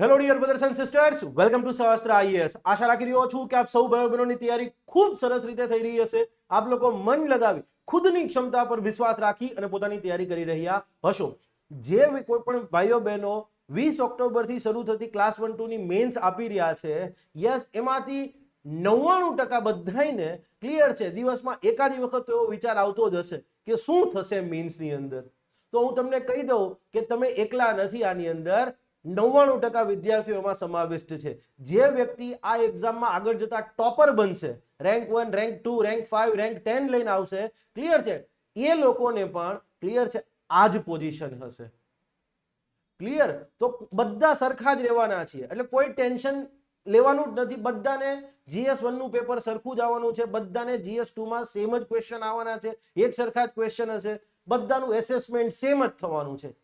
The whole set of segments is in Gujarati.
Hello dear brothers and sisters, welcome to Sahastra IAS. આશા રાખી રહ્યો છું કે આપ સૌ ભાઈઓ બહેનોની તૈયારી ખૂબ સરસ રીતે થઈ રહી હશે. આપ લોકો મન લગાવી ખુદની ક્ષમતા પર વિશ્વાસ રાખી અને પોતાની તૈયારી કરી રહ્યા હશો. જે કોઈ પણ ભાઈઓ બહેનો 20 ઓક્ટોબરથી શરૂ થતી ક્લાસ 1-2 ની મેન્સ આપી રહ્યા છે, યસ, એમાંથી 99% બધાને ક્લિયર છે. દિવસમાં એકાદી વખત તો એવો વિચાર આવતો જ હશે કે શું થશે મેન્સની અંદર. તો હું તમને કહી દઉં કે તમે એકલા નથી. આની અંદર 99% વિદ્યાર્થીઓમાં સમાવિષ્ટ છે. જે વ્યક્તિ આ એક્ઝામમાં આગળ જતા ટોપર બનશે, રેન્ક 1, રેન્ક 2, રેન્ક 5, રેન્ક 10 લઈને આવશે, ક્લિયર છે, એ લોકોને પણ ક્લિયર છે આ જ પોઝિશન હશે. ક્લિયર? તો બધા સરખા જ રહેવાના છીએ, એટલે કોઈ ટેન્શન લેવાનું જ નથી. બધાને GS1 નું પેપર સરખું જ આવવાનું છે. બધાને GS2 માં સેમ જ ક્વેશ્ચન આવવાના છે. એક સરખા જ ક્વેશ્ચન હશે. બધાનું એસેસમેન્ટ સેમ જ થવાનું છે.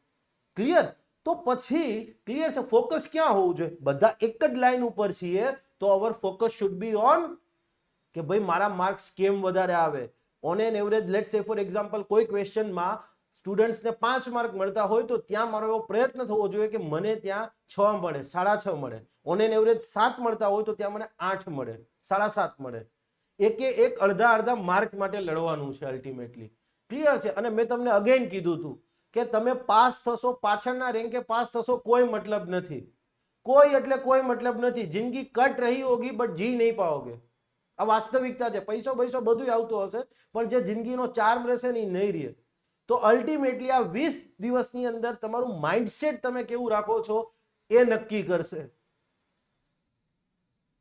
ક્લિયર? તો પછી ક્લિયર છે, ફોકસ ક્યાં હોવું જોઈએ? બધા એક જ લાઈન ઉપર છીએ, તો અવર ફોકસ શુડ બી ઓન કે ભાઈ મારા માર્ક્સ કેમ વધારે આવે. ઓન એન એવરેજ, લેટ્સ સે ફોર એક્ઝામ્પલ, કોઈ ક્વેશ્ચનમાં સ્ટુડન્ટ્સને 5 માર્ક મળતા હોય તો ત્યાં મારો એવો પ્રયત્ન થવો જોઈએ કે મને ત્યાં 6 મળે, 6.5 મળે. ઓન એન એવરેજ 7 મળતા હોય તો ત્યાં મને 8 મળે, 7.5 મળે. એક અડધા માર્ક માટે લડવાનું છે અલ્ટિમેટલી. ક્લિયર છે? અને મેં તમને અગેન કીધું હતું કે તમે પાસ થશો, પાછળના રેન્કે પાસ થશો, કોઈ મતલબ નથી. કોઈ એટલે કોઈ મતલબ નથી. જિંદગી કટ રહી હોગી બટ જી નહીં પાઓગે. આ વાસ્તવિકતા છે. પૈસો બધું આવતું હશે, પણ જે જિંદગીનો ચાર્મ રહેશે ને એ નહીં રહે. તો અલ્ટિમેટલી આ 20 દિવસની અંદર તમારું માઇન્ડસેટ તમે કેવું રાખો છો એ નક્કી કરશે.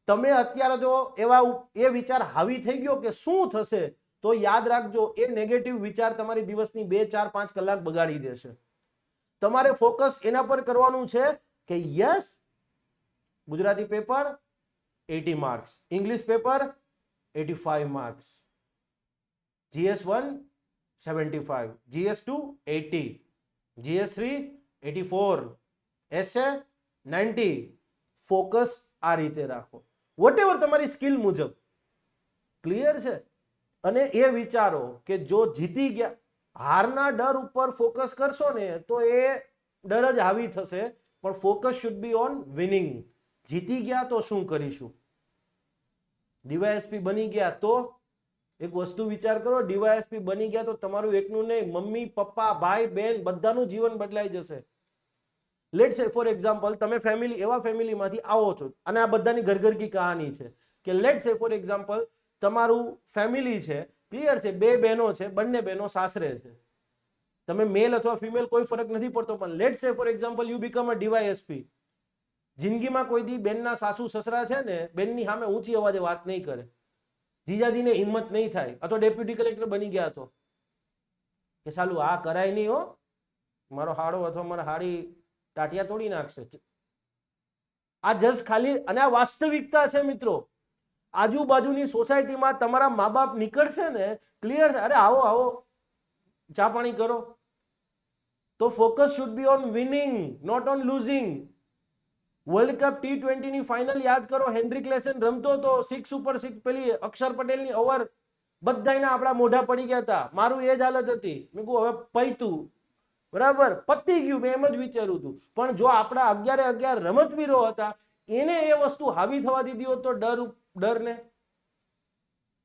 તમે અત્યારે જો એ વિચાર હાવી થઈ ગયો કે શું થશે, તો યાદ રાખજો, એ નેગેટિવ વિચાર તમારી દિવસની 2, 4, 5 કલાક બગાડી દેશે. તમારે ફોકસ એના પર કરવાનું છે કે yes, Gujarati paper 80 marks, English paper 85 marks, GS1 75, GS2 80, GS3 84, એસે 90. ફોકસ આ રીતે રાખો, વોટેવર તમારી સ્કિલ મુજબ. ક્લિયર છે? અને એ વિચારો કે જો જીતી ગયા, હારના ડર ઉપર ફોકસ કરશો ને તો એ ડર જ હાવી થશે. પણ focus should be on winning. જીતી ગયા તો શું કરીશું? ડીવાયએસપી બની ગયા તો એક વસ્તુ વિચાર કરો, ડીવાયએસપી બની ગયા તો તમારું એકનું નહીં, મમ્મી, પપ્પા, ભાઈ, બહેન બધાનું જીવન બદલાઈ જશે. લેટ્સ સે ફોર એક્ઝામ્પલ, તમે એવા ફેમિલીમાંથી આવો છો, અને આ બધાની ઘર કી કહાની છે કે લેટ્સ સે ફોર એક્ઝામ્પલ તમારું ફેમિલી છે, ક્લિયર છે, 2 બહેનો છે, બંને બહેનો સાસરે છે. તમે મેલ અથવા ફિમેલ કોઈ ફરક નથી પડતો, પણ લેટ્સ સે for example you become a DYSP. જિંદગીમાં કોઈ દી બેનના સાસુ સસરા છે ને, બેનની સામે ઊંચી અવાજે વાત નહીં કરે, જીજાજીને હિંમત નહીં થાય, અથવા ડેપ્યુટી કલેક્ટર બની ગયા તો કે સાલું આ કરાય નહીં હો, મારો હાડો અથવા મારા હાડી ટાટિયા તોડી નાખશે. આ જસ્ટ ખાલી, અને આ વાસ્તવિકતા છે મિત્રો. આજુબાજુની સોસાયટીમાં તમારા મા બાપ નીકળશે ને, ક્લિયર છે, અરે આવો આવો ચા પાણી કરો, તો focus should be on winning, not on losing. World cup T20 ની ફાઇનલ યાદ કરો, હેન્ડ્રિક લેસન રમતો તો 6 ઉપર 6 પેલી અક્ષર પટેલની ઓવર, બધાયના આપણા મોઢા પડી ગયા હતા. મારું એ જ હાલત હતી. મેં કહું હવે પૈતું, બરાબર, પતી ગયું. મેં એમ જ વિચાર્યું હતું. પણ જો આપણા 11 રમતવીરો હતા, એને એ વસ્તુ હાવી થવા દીધી હોત તો ડરને.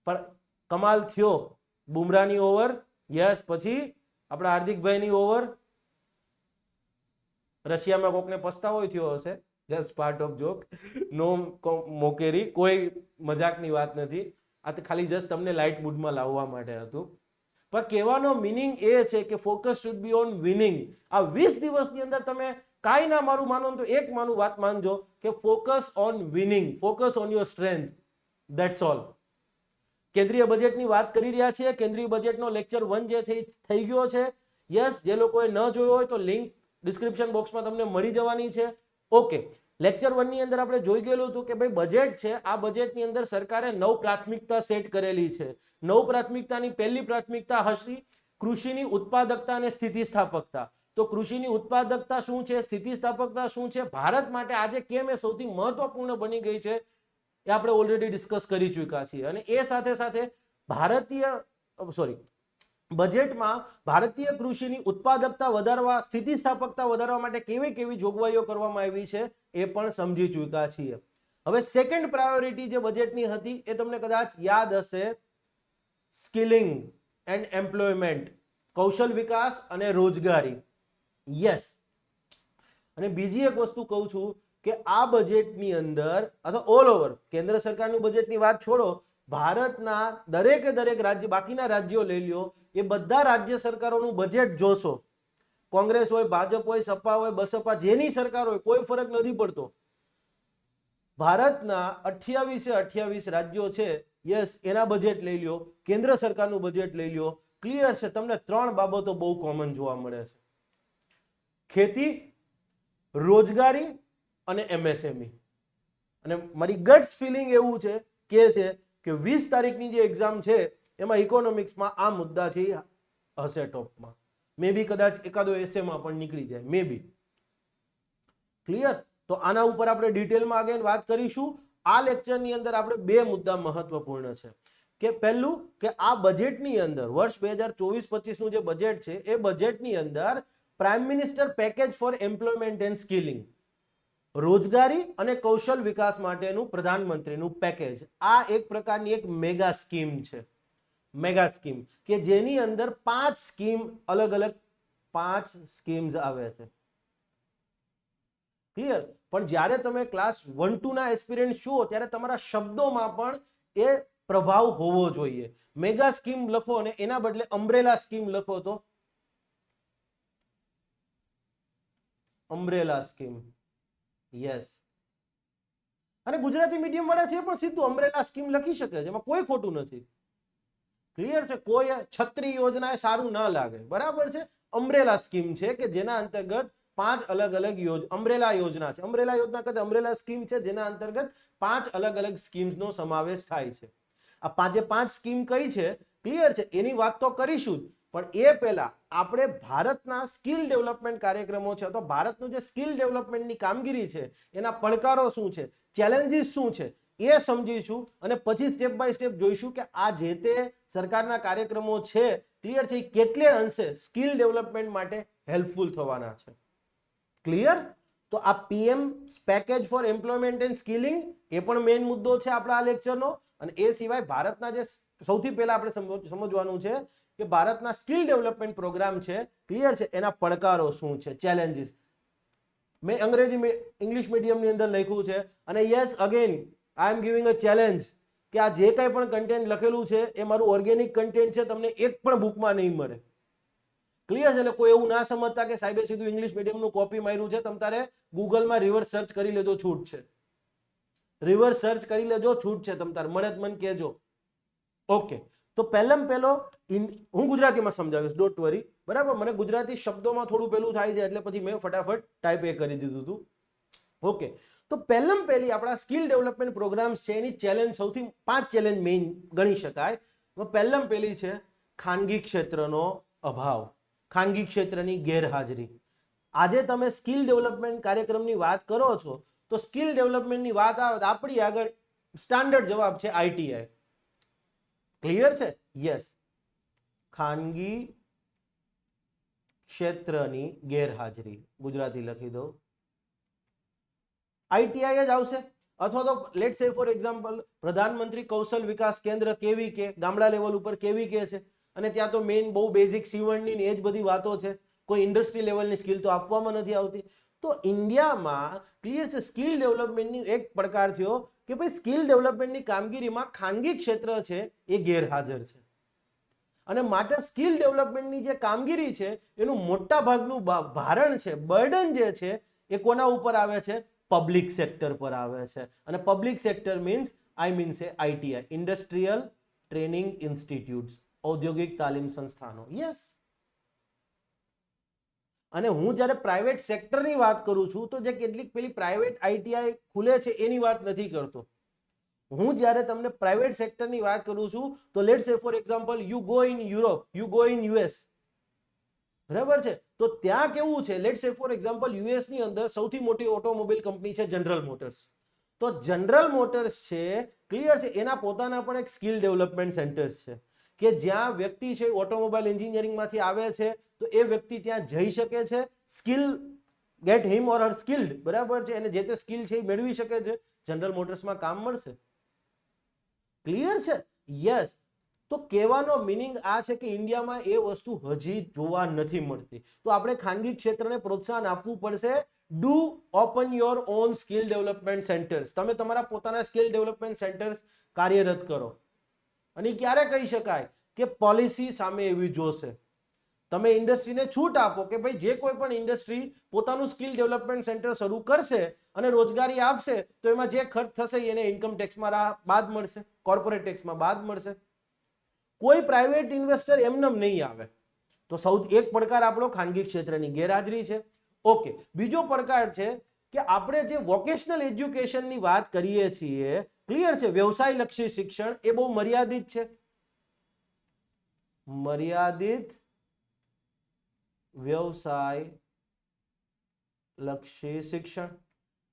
પણ કમાલ થયો. બુમરાહની ઓવર, યસ, પછી આપણા હાર્દિકભાઈની ઓવર. રશિયામાં કોકને પસ્તાવો થયો હશે, જસ્ટ પાર્ટ ઓફ જોક, નો મોકેરી, કોઈ મજાકની વાત નથી. આ તો ખાલી જસ્ટ તમને લાઇટ મૂડમાં લાવવા માટે હતું. પણ કહેવાનો મિનિંગ એ છે કે focus should be on winning. આ 20 દિવસની અંદર તમે કાંઈ ના મારું માનો તો એક વાત માનજો કે focus on winning, focus on your strength, that's all. કેન્દ્રીય બજેટની વાત કરી રહ્યા છીએ. કેન્દ્રીય બજેટનો લેક્ચર 1 જે થઈ ગયો છે, યસ, જે લોકોએ ન જોયો હોય તો લિંક ડિસ્ક્રિપ્શન બોક્સમાં તમને મળી જવાની છે. ઓકે, લેક્ચર 1 ની અંદર આપણે જોઈ ગયેલું હતું કે ભાઈ બજેટ છે, આ બજેટની અંદર સરકારે 9 પ્રાથમિકતા સેટ કરેલી છે. 9 પ્રાથમિકતાની પહેલી પ્રાથમિકતા હશે કૃષિની ઉત્પાદકતા અને સ્થિતિસ્થાપકતા. તો કૃષિની ઉત્પાદકતા શું છે, સ્થિતિસ્થાપકતા શું છે, ભારત માટે આજે કેમ એ સૌથી મહત્વપૂર્ણ બની ગઈ છે, એ આપણે ઓલરેડી ડિસ્કસ કરી ચૂક્યા છીએ. અને એ સાથે સાથે બજેટમાં ભારતીય કૃષિની ઉત્પાદકતા વધારવા, સ્થિતિસ્થાપકતા વધારવા માટે કેવી કેવી જોગવાઈઓ કરવામાં આવી છે એ પણ સમજી ચૂક્યા છીએ. હવે સેકન્ડ પ્રાયોરિટી જે બજેટની હતી એ તમને કદાચ યાદ હશે, સ્કિલિંગ એન્ડ એમ્પ્લોયમેન્ટ, કૌશલ વિકાસ અને રોજગારી. યસ. અને બીજી એક વસ્તુ કહું છું કે આ બજેટની અંદર અથવા ઓલ ઓવર કેન્દ્ર સરકારનું બજેટની વાત છોડો, ભારતના દરેકે દરેક રાજ્ય, બાકીના રાજ્યો લઈ લ્યો, એ બધા રાજ્ય સરકારોનું બજેટ જોશો, કોંગ્રેસ હોય, ભાજપ હોય, સપા હોય, બસપા, જેની સરકાર હોય, કોઈ ફરક નથી પડતો. ભારતના 28 રાજ્યો છે, યસ, એના બજેટ લઈ લ્યો, કેન્દ્ર સરકારનું બજેટ લઈ લ્યો, ક્લિયર છે, તમને 3 બાબતો બહુ કોમન જોવા મળે છે: ખેતી, રોજગારી અને એમએસએમઈ. અને મારી ગટ્સ ફિલિંગ એવું છે કે 20 તારીખની જે એક્ઝામ છે એમાં ઇકોનોમિક્સમાં આ મુદ્દા છે હશે ટોપમાં. મે બી કદાચ એકાદો એસેમાં પણ નીકળી જાય, મે બી. ક્લિયર? તો આના ઉપર આપણે ડિટેલમાં આગળ વાત કરીશું. આ લેક્ચરની અંદર આપણે 2 મુદ્દા મહત્વપૂર્ણ છે કે પહેલું કે આ બજેટની અંદર વર્ષ 2024-25 નું જે બજેટ છે એ બજેટની અંદર prime minister package for employment and skilling, રોજગારી અને કૌશલ વિકાસ માટેનું પ્રધાનમંત્રીનું પેકેજ, આ એક પ્રકારની એક મેગા સ્કીમ છે. મેગા સ્કીમ કે જેની અંદર 5 સ્કીમ, અલગ અલગ 5 સ્કીમ્સ આવે છે. ક્લિયર? પણ જ્યારે તમે ક્લાસ 1-2 ના એસ્પિરન્ટ છો ત્યારે તમારા શબ્દોમાં પણ એ પ્રભાવ હોવો જોઈએ. મેગા સ્કીમ લખો અને એના બદલે અમ્બ્રેલા સ્કીમ લખો તો અમ્બ્રેલા સ્કીમ. યસ. અને ગુજરાતી મીડિયમ વાળા છે પણ સીધું અમ્બ્રેલા સ્કીમ લખી શકે છે, એમાં કોઈ ખોટું નથી. ક્લિયર છે? કોઈ છત્રી યોજના એ સારું ના લાગે, બરાબર છે. અમ્બ્રેલા સ્કીમ છે કે જેના અંતર્ગત 5 અલગ અલગ અમ્બ્રેલા યોજના છે. અમ્બ્રેલા યોજના કરતા અમ્બ્રેલા સ્કીમ છે જેના અંતર્ગત 5 અલગ અલગ સ્કીમ્સનો સમાવેશ થાય છે. આ 5 સ્કીમ કઈ છે, ક્લિયર છે, એની વાત તો કરીશું જ, પણ એ પહેલા આપણે ભારતના સ્કિલ ડેવલપમેન્ટ કાર્યક્રમો છે તો ભારતનું જે સ્કિલ ડેવલપમેન્ટની કામગીરી છે એના પડકારો શું છે, ચેલેન્જીસ શું છે એ સમજીશું અને પછી સ્ટેપ બાય સ્ટેપ જોઈશું કે આ જે તે સરકારના કાર્યક્રમો છે, ક્લિયર છે, કેટલે અંશે સ્કિલ ડેવલપમેન્ટ માટે હેલ્પફુલ થવાના છે. ક્લિયર? તો આ PM package for employment and skilling એ પણ મેઇન મુદ્દો છે આપણા આ લેક્ચરનો. અને એ સિવાય ભારતના જે સૌથી પહેલા આપણે સમજવાનું છે કે ભારતના સ્કિલ ડેવલપમેન્ટ પ્રોગ્રામ છે, ક્લિયર છે, એના પડકારો શું છે, ચેલેન્જીસ. મેં ઇંગ્લિશ મીડિયમની અંદર લખ્યું છે અને yes, again I am giving a challenge કે આ જે કંઈ પણ કન્ટેન્ટ લખેલું છે એ મારું ઓર્ગેનિક કન્ટેન્ટ છે, તમને એક પણ બુકમાં નહીં મળે. ક્લિયર છે? એટલે કોઈ એવું ના સમજતા કે સાહેબે સીધું ઇંગ્લિશ મીડિયમનું કોપી માર્યું છે. તમારે ગૂગલમાં રિવર્સ સર્ચ કરી લેજો, છૂટ છે. રિવર્સ સર્ચ કરી લેજો, છૂટ છે. તમ તારે મળે મને કહેજો. ઓકે. તો પહેલામાં પહેલો હું ગુજરાતીમાં સમજાવીશ, ડોન્ટ વરી, બરાબર? મને ગુજરાતી શબ્દોમાં થોડું પેલું થાય છે એટલે પછી મેં ફટાફટ ટાઈપ એ કરી દીધું હતું. ઓકે. તો પહેલામાં પહેલી આપણા સ્કિલ ડેવલપમેન્ટ પ્રોગ્રામ્સ છે એની ચેલેન્જ, સૌથી 5 ચેલેન્જ મેઇન ગણી શકાય. પહેલામાં પહેલી છે ખાનગી ક્ષેત્રનો અભાવ, ખાનગી ક્ષેત્રની ગેરહાજરી. આજે તમે સ્કિલ ડેવલપમેન્ટ કાર્યક્રમની વાત કરો છો તો સ્કિલ ડેવલપમેન્ટની વાત આવે તો આપણી આગળ સ્ટાન્ડર્ડ જવાબ છે આઈટીઆઈ. ક્લિયર છે? યસ. ખાનગી ક્ષેત્રની ગેરહાજરી, ગુજરાતી લખી દો, આઈટીઆઈ જ આવશે. અથવા તો લેટ સે ફોર એક્ઝામ્પલ પ્રધાનમંત્રી કૌશલ વિકાસ કેન્દ્ર કેવી કે ગામડા લેવલ ઉપર કેવી કે છે, અને ત્યાં તો મેઇન બહુ બેઝિક સીવણની એ જ બધી વાતો છે, કોઈ ઇન્ડસ્ટ્રી લેવલની સ્કિલ તો આપવામાં નથી આવતી. તો ઇન્ડિયામાં ક્લિયર છે સ્કિલ ડેવલપમેન્ટની એક પડકાર થયો કે ભાઈ સ્કિલ ડેવલપમેન્ટની કામગીરીમાં ખાનગી ક્ષેત્ર છે એ ગેરહાજર છે. અને માટે સ્કિલ ડેવલપમેન્ટની જે કામગીરી છે એનું મોટા ભાગનું ભારણ છે, બર્ડન જે છે એ કોના ઉપર આવે છે? પબ્લિક સેક્ટર પર આવે છે. અને public sector means ITI, industrial training institutes, ઔદ્યોગિક તાલીમ સંસ્થાનો. યસ. અને હું જ્યારે પ્રાઇવેટ સેક્ટરની વાત કરું છું તો જે કેટલીક પેલી પ્રાઇવેટ આઈટીઆઈ ખુલે છે એની વાત નથી કરતો. હું જ્યારે તમને પ્રાઇવેટ સેક્ટરની વાત કરું છું તો લેટ્સ સે for example you go in Europe, you go in US, બરાબર છે? તો ત્યાં કેવું છે, લેટ્સ સે ફોર એક્ઝામ્પલ યુએસ ની અંદર સૌથી મોટી ઓટોમોબાઈલ કંપની છે જનરલ મોટર્સ. તો જનરલ મોટર્સ છે, ક્લિયર છે, એના પોતાના પણ એક સ્કિલ ડેવલપમેન્ટ સેન્ટર્સ છે કે જ્યાં વ્યક્તિ છે ઓટોમોબાઈલ એન્જિનિયરિંગમાંથી આવે છે તો એ વ્યક્તિ ત્યાં જઈ શકે છે, સ્કિલ ગેટ હિમ ઓર હર સ્કિલ્ડ, બરાબર છે, અને જે તે સ્કિલ છે એ મેળવી શકે છે, જનરલ મોટર્સમાં કામ મળશે. ક્લિયર છે? યસ. તો કહેવાનો મિનિંગ આ છે કે ઇન્ડિયામાં એ વસ્તુ હજી જોવા નથી મળતી. તો આપણે ખાનગી ક્ષેત્રને પ્રોત્સાહન આપવું પડશે. Do open your own skill development centres. તમે તમારા પોતાના સ્કિલ ડેવલપમેન્ટ સેન્ટર્સ કાર્યરત કરો. અને ક્યારે કહી શકાય કે પોલિસી સામે એવી જોશે. તમે ઇન્ડસ્ટ્રીને છૂટ આપો કે ભાઈ જે કોઈ પણ ઇન્ડસ્ટ્રી પોતાનું સ્કિલ ડેવલપમેન્ટ સેન્ટર શરૂ કરશે અને રોજગારી આપશે તો એમાં જે ખર્ચ થશે એને ઇન્કમ ટેક્સમાં બાદ મળશે, કોર્પોરેટ ટેક્સમાં બાદ મળશે. કોઈ પ્રાઇવેટ ઇન્વેસ્ટર એમનેમ નહીં આવે. તો સૌથી એક પડકાર આપણો ખાનગી ક્ષેત્રની ગેરહાજરી છે. ઓકે, બીજો પડકાર છે કે આપણે જે વોકેશનલ એજ્યુકેશનની વાત કરીએ છીએ, ક્લિયર છે, વ્યવસાયલક્ષી શિક્ષણ એ બહુ મર્યાદિત છે. મર્યાદિત વ્યવસાય લક્ષી શિક્ષણ.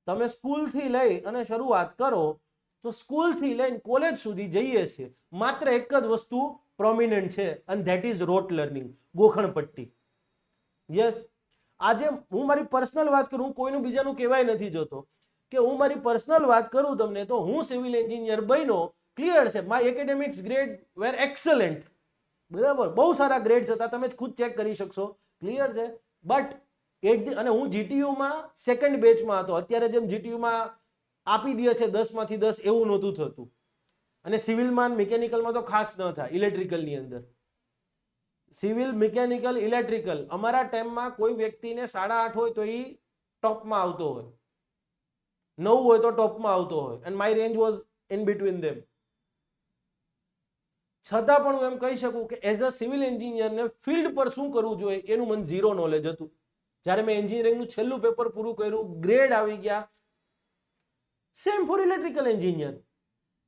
તમે સ્કૂલથી લઈ અને શરૂઆત કરો તો સ્કૂલથી લઈને કોલેજ સુધી જઈએ છીએ, માત્ર એક જ વસ્તુ પ્રોમિનન્ટ છે અને ધેટ ઇઝ રોટ લર્નિંગ, ગોખણ પટ્ટી. યસ. આજે હું મારી પર્સનલ વાત કરું, કોઈનું બીજાનું કહેવાય નથી જતો કે હું મારી પર્સનલ વાત કરું તમને તો હું સિવિલ એન્જિનિયર બન્યો, ક્લિયર છે, my academics grade were excellent, બરાબર, બહુ સારા ગ્રેડ્સ હતા, તમે ખુદ ચેક કરી શકશો, ક્લિયર છે. બટ અને હું જીટીયુમાં સેકન્ડ બેચમાં હતો. અત્યારે જેમ જીટીયુમાં આપી દે છે 10માંથી 10 એવું નહોતું થતું. અને સિવિલમાં મિકેનિકલમાં તો ખાસ ન થાય. ઇલેક્ટ્રિકલની અંદર સિવિલ, મિકેનિકલ, ઇલેક્ટ્રિકલ અમારા ટાઈમમાં કોઈ વ્યક્તિને 8.5 હોય તો એ ટોપમાં આવતો હોય, 9 હોય તો ટોપમાં આવતો હોય, and my range was in between them. છતાં પણ હું એમ કહી શકું કે એઝ અ સિવિલ એન્જિનિયરને ફિલ્ડ પર શું કરવું જોઈએ એનું મને ઝીરો નોલેજ હતું. જ્યારે મેં એન્જિનિયરિંગનું છેલ્લું પેપર પૂરું કર્યું, ગ્રેડ આવી ગયા. સેમ ફોર ઇલેક્ટ્રિકલ એન્જિનિયર,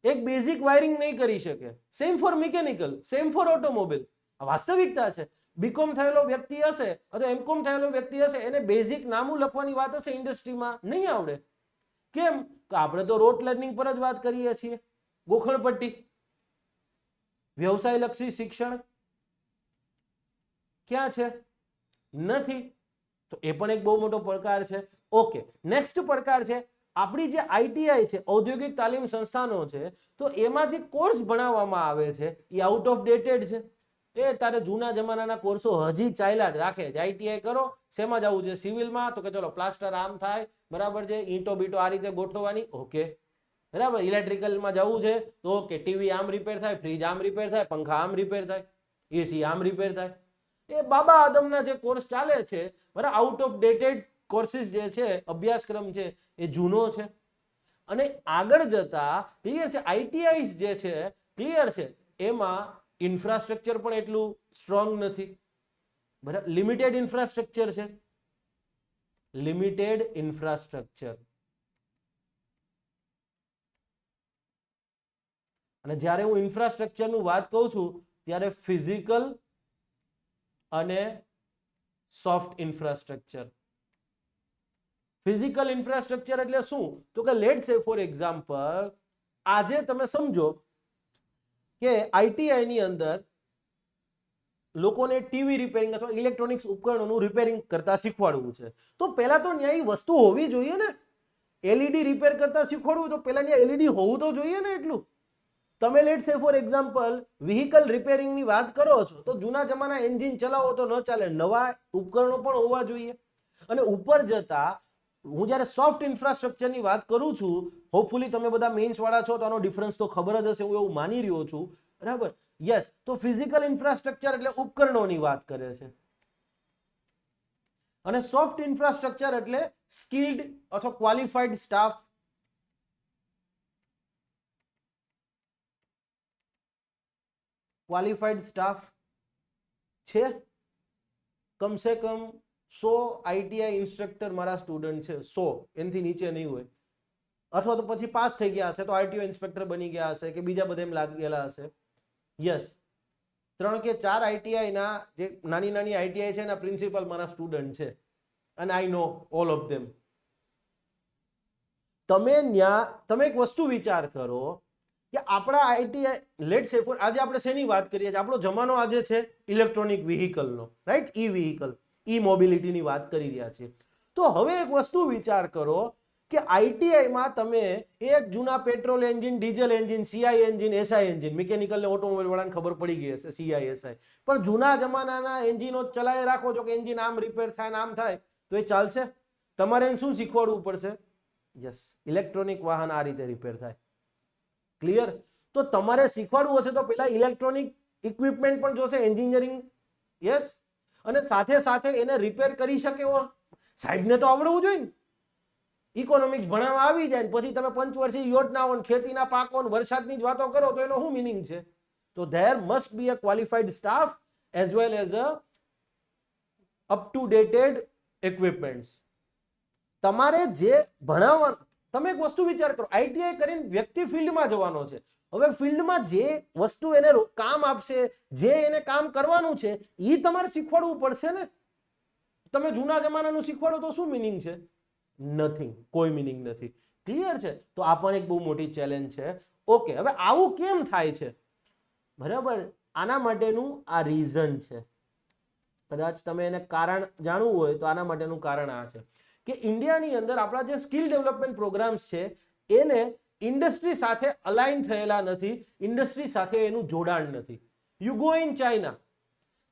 એક બેઝિક વાયરિંગ નહીં કરી શકે. Same for mechanical, same for automobile. વાસ્તવિકતા છે. બીકોમ થયેલો વ્યક્તિ હશે અથવા એમકોમ થયેલો વ્યક્તિ હશે, એને બેઝિક નામું લખવાની વાત હશે ઇન્ડસ્ટ્રીમાં નહીં આવડે. કેમ? તો આપણે તો રોટ લર્નિંગ પર જ વાત કરીએ છીએ, ગોખણ પટ્ટી. વ્યવસાયલક્ષી શિક્ષણ ક્યાં છે? નથી. તો એ પણ એક બહુ મોટો પડકાર છે. ઓકે, નેક્સ્ટ પડકાર છે આપણી જે આઈટીઆઈ છે, ઔદ્યોગિક તાલીમ સંસ્થાનો છે, તો એમાં જે કોર્સ ભણાવવામાં આવે છે એ આઉટ ઓફ ડેટેડ છે. એ તારે જૂના જમાનાના કોર્સો હજી ચાલ્યા જ રાખે છે. આઈટીઆઈ કરો, શેમાં જવું છે? સિવિલમાં, તો કે ચલો પ્લાસ્ટર આમ થાય, બરાબર છે, ઈંટો બીટો આ રીતે ગોઠવવાની, ઓકે, બરાબર. ઇલેક્ટ્રિકલમાં જવું છે તો ઓકે, ટીવી આમ રિપેર થાય, ફ્રીજ આમ રિપેર થાય, પંખા આમ રિપેર થાય, એસી આમ રિપેર થાય. એ બાબા આદમના જે કોર્સ ચાલે છે, બરાબર, આઉટ ઓફ ડેટેડ કોર્સિસ જે છે, અભ્યાસક્રમ છે એ જૂનો છે. અને આગળ જતા ક્લિયર છે આઈટીઆઈ જે છે, ક્લિયર છે, એમાં ઇન્ફ્રાસ્ટ્રક્ચર પણ એટલું સ્ટ્રોંગ નથી, બરાબર, લિમિટેડ ઇન્ફ્રાસ્ટ્રક્ચર છે, લિમિટેડ ઇન્ફ્રાસ્ટ્રક્ચર. અને જ્યારે હું ઇન્ફ્રાસ્ટ્રક્ચરની વાત કહું છું ત્યારે ફિઝિકલ અને સોફ્ટ ઇન્ફ્રાસ્ટ્રક્ચર. ફિઝિકલ ઇન્ફ્રાસ્ટ્રક્ચર એટલે શું? તો કે લેટ્સ સે ફોર એક્ઝામ્પલ, આજે તમે સમજો કે આઈટીઆઈ ની અંદર લોકોને ટીવી રિપેરિંગ અથવા ઇલેક્ટ્રોનિક્સ ઉપકરણોનું રિપેરિંગ કરતા શીખવાડવું છે. તો પહેલા તો ન્યાય વસ્તુ હોવી જોઈએ ને. એલઈડી રિપેર કરતા શીખવાડવું તો પહેલા ત્યાં એલઈડી હોવું તો જોઈએ ને એટલું. તમે લેટ સે ફોર એક્ઝામ્પલ વ્હીકલ રિપેરિંગની વાત કરો છો તો જૂના જમાના એન્જિન ચલાવો તો ન ચાલે, નવા ઉપકરણો પણ હોવા જોઈએ. અને ઉપર જતા હું જ્યારે સોફ્ટ ઇન્ફ્રાસ્ટ્રક્ચરની વાત કરું છું, હોપફુલી તમે બધા મેઇન્સ વાળા છો તો આનો ડિફરન્સ તો ખબર જ હશે, હું એવું માની રહ્યો છું, બરાબર. યસ, તો ફિઝિકલ ઇન્ફ્રાસ્ટ્રક્ચર એટલે ઉપકરણોની વાત કરે છે અને સોફ્ટ ઇન્ફ્રાસ્ટ્રક્ચર એટલે સ્કિલ્ડ અથવા ક્વોલિફાઈડ સ્ટાફ. ક્વોલિફાઈડ સ્ટાફ છે કમસે કમ 100 આઈટીઆઈ ઇન્સ્ટ્રક્ટર મારા સ્ટુડન્ટ છે, 100, એનાથી નીચે નહીં હોય. અથવા તો પછી પાસ થઈ ગયા હશે તો આરટીઓ ઇન્સ્પેક્ટર બની ગયા હશે કે બીજા બધા એમ લાગેલા હશે. યસ, 3 કે 4 આઈટીઆઈ ના જે નાની નાની આઈટીઆઈ છે એના પ્રિન્સિપલ મારા સ્ટુડન્ટ છે અને આઈ નો ઓલ ઓફ ધેમ. તમે એક વસ્તુ વિચાર કરો કે આપણા આઈટીઆઈ લેટ્સ સે આજે આપણે શેની વાત કરીએ છીએ? આપણો જમાનો આજે છે ઇલેક્ટ્રોનિક વ્હીકલનો, રાઈટ? ઈ વ્હીકલ, ઈ મોબિલિટીની વાત કરી રહ્યા છીએ. તો હવે એક વસ્તુ વિચાર કરો કે આઈટીઆઈમાં તમે એક જૂના petrol engine, diesel engine, CI engine, SI engine, mechanical ને ઓટોમોબાઈલ વાળાને ખબર પડી ગઈ હશે સીઆઈ એસઆઈ, પણ જૂના જમાનાના એન્જિનો ચલાવી રાખો છો કે એન્જિન આમ રિપેર થાય ને આમ થાય તો એ ચાલશે? તમારે શું શીખવાડવું પડશે? યસ, ઇલેક્ટ્રોનિક વાહન આ રીતે રિપેર થાય. ક્લિયર? તો તમારે શીખવાડવું હશે તો પેલા ઇલેક્ટ્રોનિક ઇક્વિપમેન્ટ પણ જોશે, એન્જિનિયરિંગ. યસ, અને સાથે સાથે એને રિપેર કરી શકે એવો સાહેબને તો આવડવું જોઈએ ને. ઇકોનોમિક્સ ભણાવવા આવી જાય પછી તમે પંચવર્ષીય યોજનાઓ, ખેતીના પાકો, વરસાદની જ વાતો કરો તો એનો શું મિનિંગ છે? તો there must be a qualified staff as well as a up to dated equipments. તમારે જે ભણાવવાનું, તમે એક વસ્તુ વિચાર કરો, આઈટીઆઈ કરીને વ્યક્તિ ફિલ્ડમાં જવાનો છે. હવે ફિલ્ડમાં જે વસ્તુ એને કામ આપશે, જે એને કામ કરવાનું છે એ તમારે શીખવાડવું પડશે ને. તમે જૂના જમાનાનું શીખવાડો તો શું મિનિંગ છે? નથિંગ, કોઈ મિનિંગ નથી. ક્લિયર છે? તો આ પણ એક બહુ મોટી ચેલેન્જ છે. ઓકે, હવે આવું કેમ થાય છે? બરાબર, આના માટેનું આ રીઝન છે. કદાચ તમે એને કારણ જાણવું હોય તો આના માટેનું કારણ આ છે કે ઇન્ડિયાની અંદર આપણા જે સ્કિલ ડેવલપમેન્ટ પ્રોગ્રામ્સ છે એને ઇન્ડસ્ટ્રી સાથે અલાઇન થયેલા નથી, ઇન્ડસ્ટ્રી સાથે એનું જોડાણ નથી. યુ ગો ઇન ચાઇના,